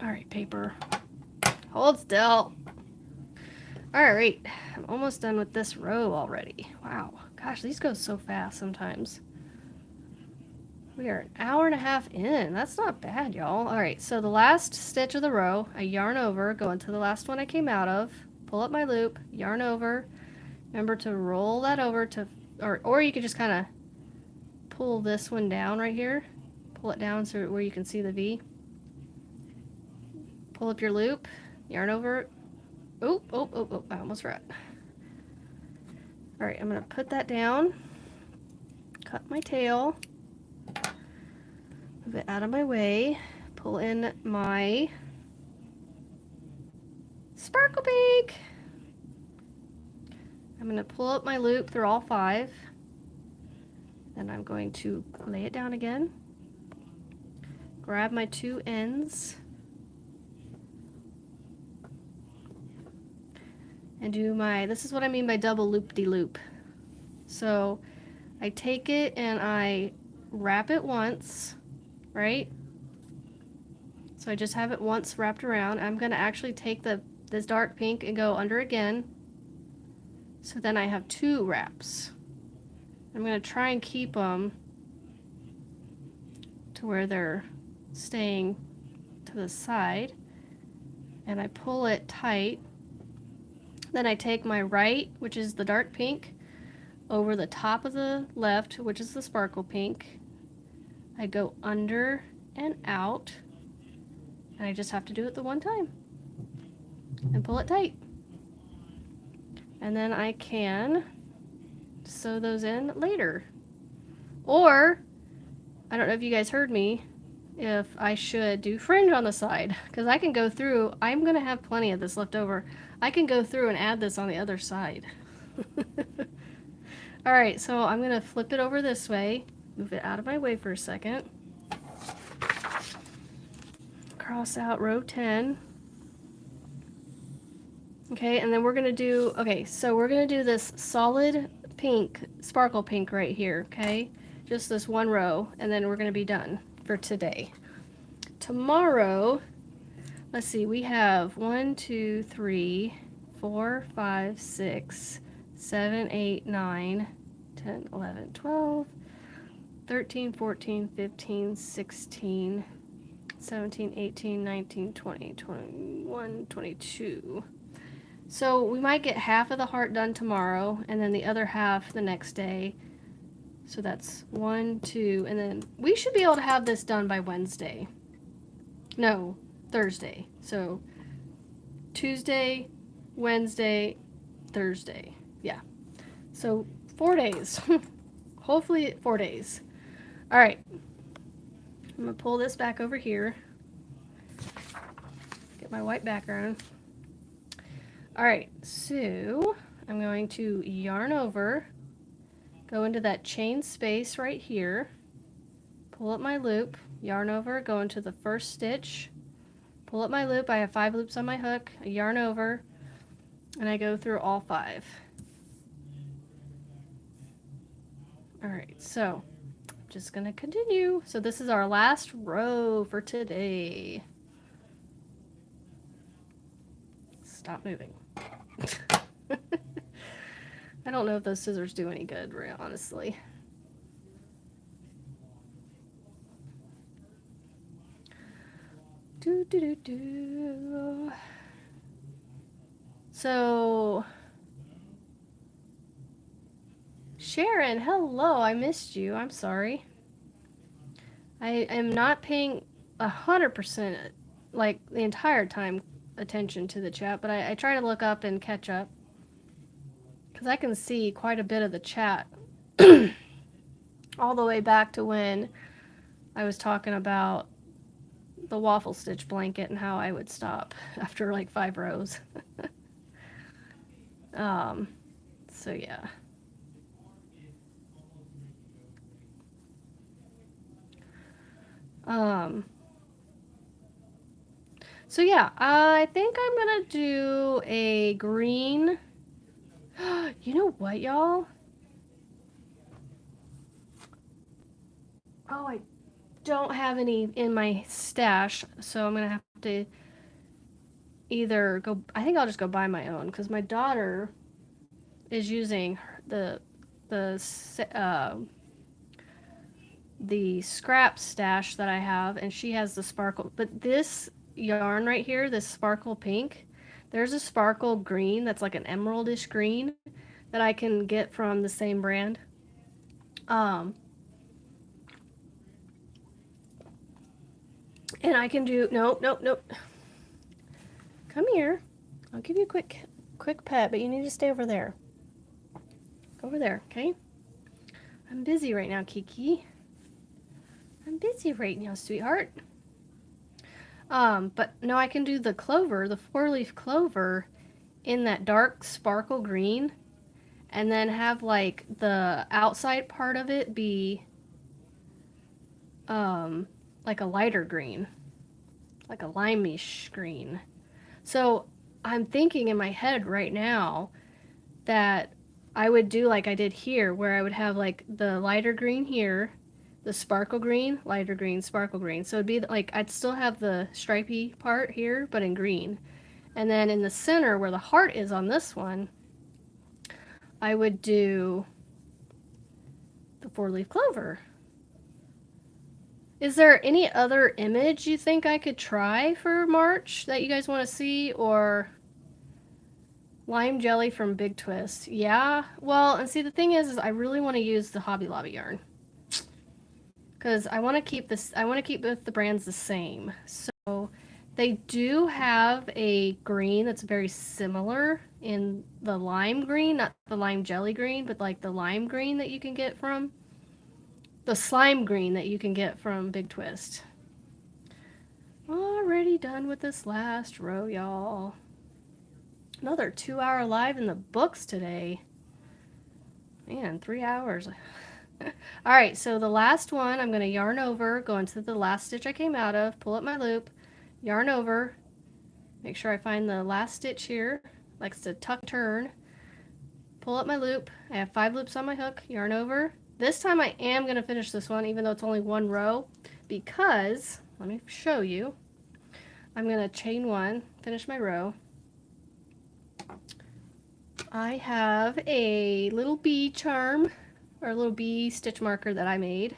[SPEAKER 1] All right, paper. Hold still. All right, I'm almost done with this row already. Wow, gosh, these go so fast sometimes. We are an hour and a half in. That's not bad, y'all. All right, so the last stitch of the row, I yarn over, go into the last one I came out of, pull up my loop, yarn over. Remember to roll that over to, or you could just kind of pull this one down right here. Pull it down so where you can see the V. Pull up your loop, yarn over. Oh, I almost forgot. All right, I'm gonna put that down, cut my tail, move it out of my way, pull in my sparkle pink. I'm gonna pull up my loop through all 5. Then I'm going to lay it down again, grab my 2 ends, and do this is what I mean by double loop-de-loop. So I take it and I wrap it once, right? So I just have it once wrapped around. I'm gonna actually take this dark pink and go under again. So then I have 2 wraps. I'm gonna try and keep them to where they're staying to the side. And I pull it tight. Then I take my right, which is the dark pink, over the top of the left, which is the sparkle pink. I go under and out, and I just have to do it the one time and pull it tight. And then I can sew those in later. Or, I don't know if you guys heard me, if I should do fringe on the side, because I can go through, I'm going to have plenty of this left over. I can go through and add this on the other side. Alright, so I'm going to flip it over this way, move it out of my way for a second, cross out row 10. Okay, and then we're going to do, so we're going to do this solid pink, sparkle pink right here, okay? Just this one row, and then we're going to be done for today. Tomorrow, let's see, we have 1, 2, 3, 4, 5, 6, 7, 8, 9, 10, 11, 12, 13, 14, 15, 16, 17, 18, 19, 20, 21, 22. So we might get half of the heart done tomorrow, and then the other half the next day. So that's 1, 2, and then we should be able to have this done by Wednesday. No, Thursday. So Tuesday, Wednesday, Thursday. Yeah. So 4 days. Hopefully 4 days. All right. I'm going to pull this back over here. Get my white background. All right. So I'm going to yarn over, go into that chain space right here, pull up my loop, yarn over, go into the first stitch, pull up my loop. I have 5 loops on my hook, I yarn over, and I go through all 5. All right, so just gonna continue. So this is our last row for today. Stop moving. I don't know if those scissors do any good, honestly. Do. So, Sharon, hello. I missed you. I'm sorry. I am not paying 100%, like the entire time, attention to the chat, but I try to look up and catch up because I can see quite a bit of the chat all the way back to when I was talking about the waffle stitch blanket and how I would stop after like 5 rows. um, so yeah. Um, so yeah, I think I'm gonna do a green. You know what, y'all? Oh, I don't have any in my stash, so I'm gonna have to either go. I think I'll just go buy my own because my daughter is using the uh, the scrap stash that I have, and she has the sparkle. But this yarn right here, this sparkle pink, there's a sparkle green that's like an emeraldish green that I can get from the same brand. And I can do nope. Come here. I'll give you a quick pet, but you need to stay over there. Go over there, okay? I'm busy right now, Kiki. I'm busy right now, sweetheart. But no, I can do the clover, the 4-leaf clover in that dark sparkle green, and then have like the outside part of it be like a lighter green, like a limeish green. So I'm thinking in my head right now that I would do like I did here, where I would have like the lighter green here, the sparkle green, lighter green, sparkle green. So it'd be like I'd still have the stripy part here, but in green. And then in the center where the heart is on this one, I would do the 4-leaf clover. Is there any other image you think I could try for March that you guys want to see? Or lime jelly from Big Twist? Yeah. Well, and see, the thing is I really want to use the Hobby Lobby yarn because I want to keep this. I want to keep both the brands the same. So they do have a green that's very similar in the lime green, not the lime jelly green, but like the lime green that you can get from the slime green that you can get from Big Twist. Already done with this last row, y'all. Another 2-hour live in the books today. Man, 3 hours. All right, so the last one, I'm going to yarn over, go into the last stitch I came out of, pull up my loop, yarn over, make sure I find the last stitch here, likes to tuck turn, pull up my loop. I have 5 loops on my hook, yarn over. This time I am going to finish this one, even though it's only 1 row, because, let me show you, I'm going to chain 1, finish my row. I have a little bee charm, or a little bee stitch marker that I made,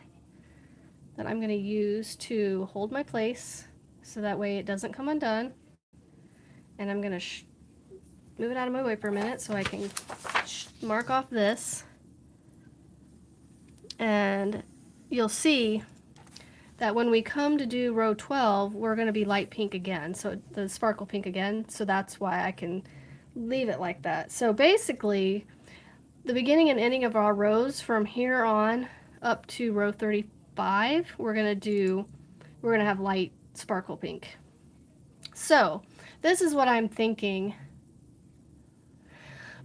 [SPEAKER 1] that I'm going to use to hold my place, so that way it doesn't come undone. And I'm going to move it out of my way for a minute so I can mark off this. And you'll see that when we come to do row 12, we're going to be light pink again, so the sparkle pink again, so that's why I can leave it like that. So basically, the beginning and ending of our rows from here on up to row 35, we're going to have light sparkle pink. So this is what I'm thinking.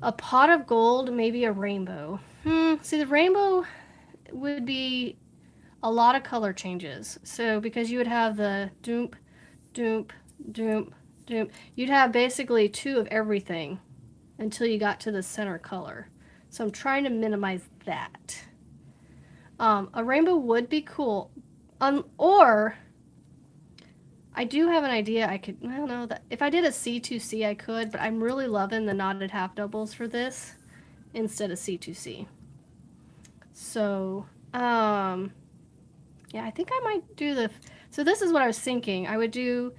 [SPEAKER 1] A pot of gold, maybe a rainbow. See, the rainbow would be a lot of color changes. So because you would have the doop, doop, doop, doop, you'd have basically 2 of everything until you got to the center color. So I'm trying to minimize that. A rainbow would be cool. Or I do have an idea. I don't know that if I did a C2C, I could, but I'm really loving the knotted half doubles for this instead of C2C. So, yeah, I think I might do so this is what I was thinking. I would do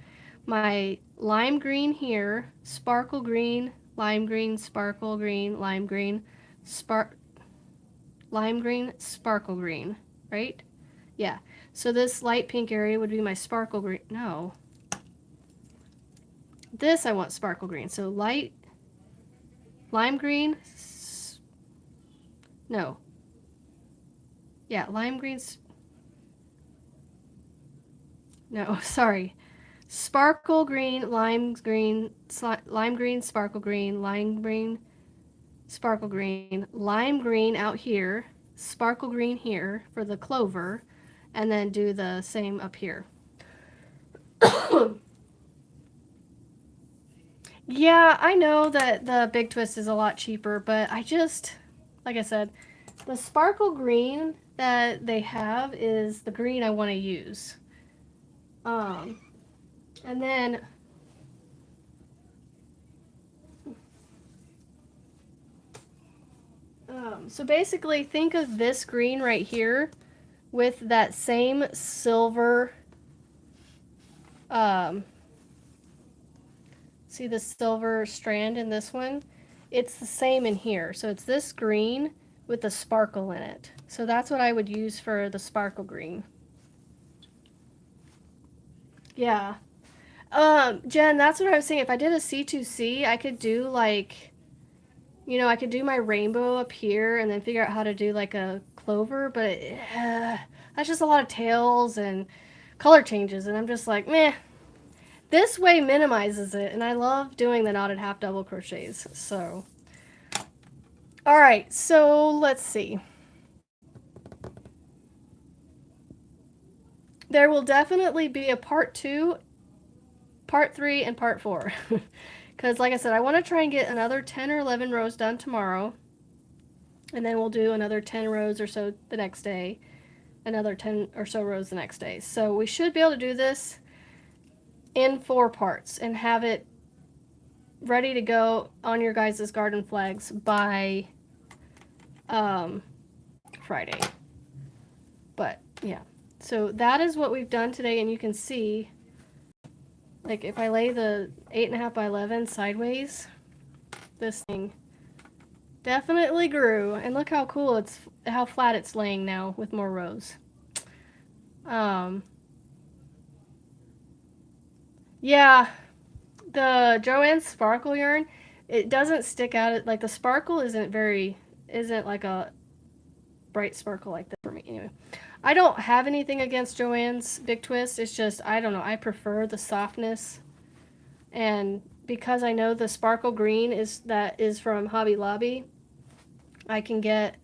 [SPEAKER 1] my lime green here, sparkle green, lime green, sparkle green, lime green, lime green, sparkle green, right? Yeah. So this light pink area would be my sparkle green. No. This I want sparkle green. So light lime green. No. Yeah, lime green. No, sorry. Sparkle green, lime green, lime green, sparkle green, lime green, sparkle green, lime green out here, sparkle green here for the clover, and then do the same up here. Yeah, I know that the big twist is a lot cheaper, but I just, like I said, the sparkle green that they have is the green I want to use. And then so basically think of this green right here with that same silver, see the silver strand in this one? It's the same in here. So it's this green with the sparkle in it. So that's what I would use for the sparkle green. Yeah. Jen, that's what I was saying. If I did a C2C, I could do like, I could do my rainbow up here and then figure out how to do like a clover, but that's just a lot of tails and color changes, and I'm just like, meh. This way minimizes it, and I love doing the knotted half double crochets. So, all right, so let's see. There will definitely be a part 2, part 3, and part 4. Because, like I said, I want to try and get another 10 or 11 rows done tomorrow. And then we'll do another 10 rows or so the next day. Another 10 or so rows the next day. So we should be able to do this in 4 parts and have it ready to go on your guys' garden flags by Friday. But yeah, so that is what we've done today, and you can see, like, if I lay the 8.5 by 11 sideways, this thing definitely grew, and look how cool how flat it's laying now with more rows. Yeah, the Joann's sparkle yarn, it doesn't stick out, like the sparkle isn't like a bright sparkle like that for me. Anyway, I don't have anything against Joann's Big Twist. It's just, I don't know, I prefer the softness. And because I know the sparkle green is from Hobby Lobby, I can get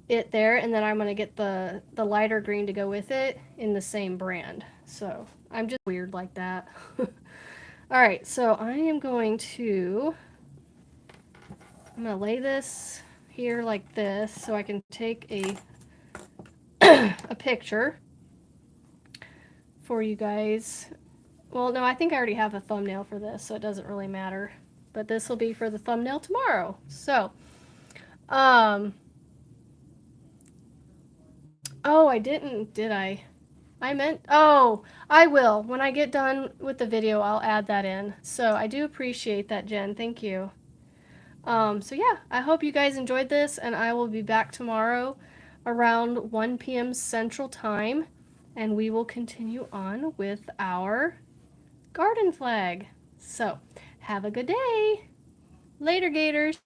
[SPEAKER 1] it there, and then I'm going to get the lighter green to go with it in the same brand. So I'm just weird like that. All right, so I'm going to lay this here like this so I can take a a picture for you guys. Well, no, I think I already have a thumbnail for this, so it doesn't really matter. But this will be for the thumbnail tomorrow. So, oh, I didn't, did I? Oh, I will. When I get done with the video, I'll add that in. So I do appreciate that, Jen. Thank you. So yeah, I hope you guys enjoyed this, and I will be back tomorrow around 1 p.m. Central Time, and we will continue on with our garden flag. So, have a good day. Later, Gators.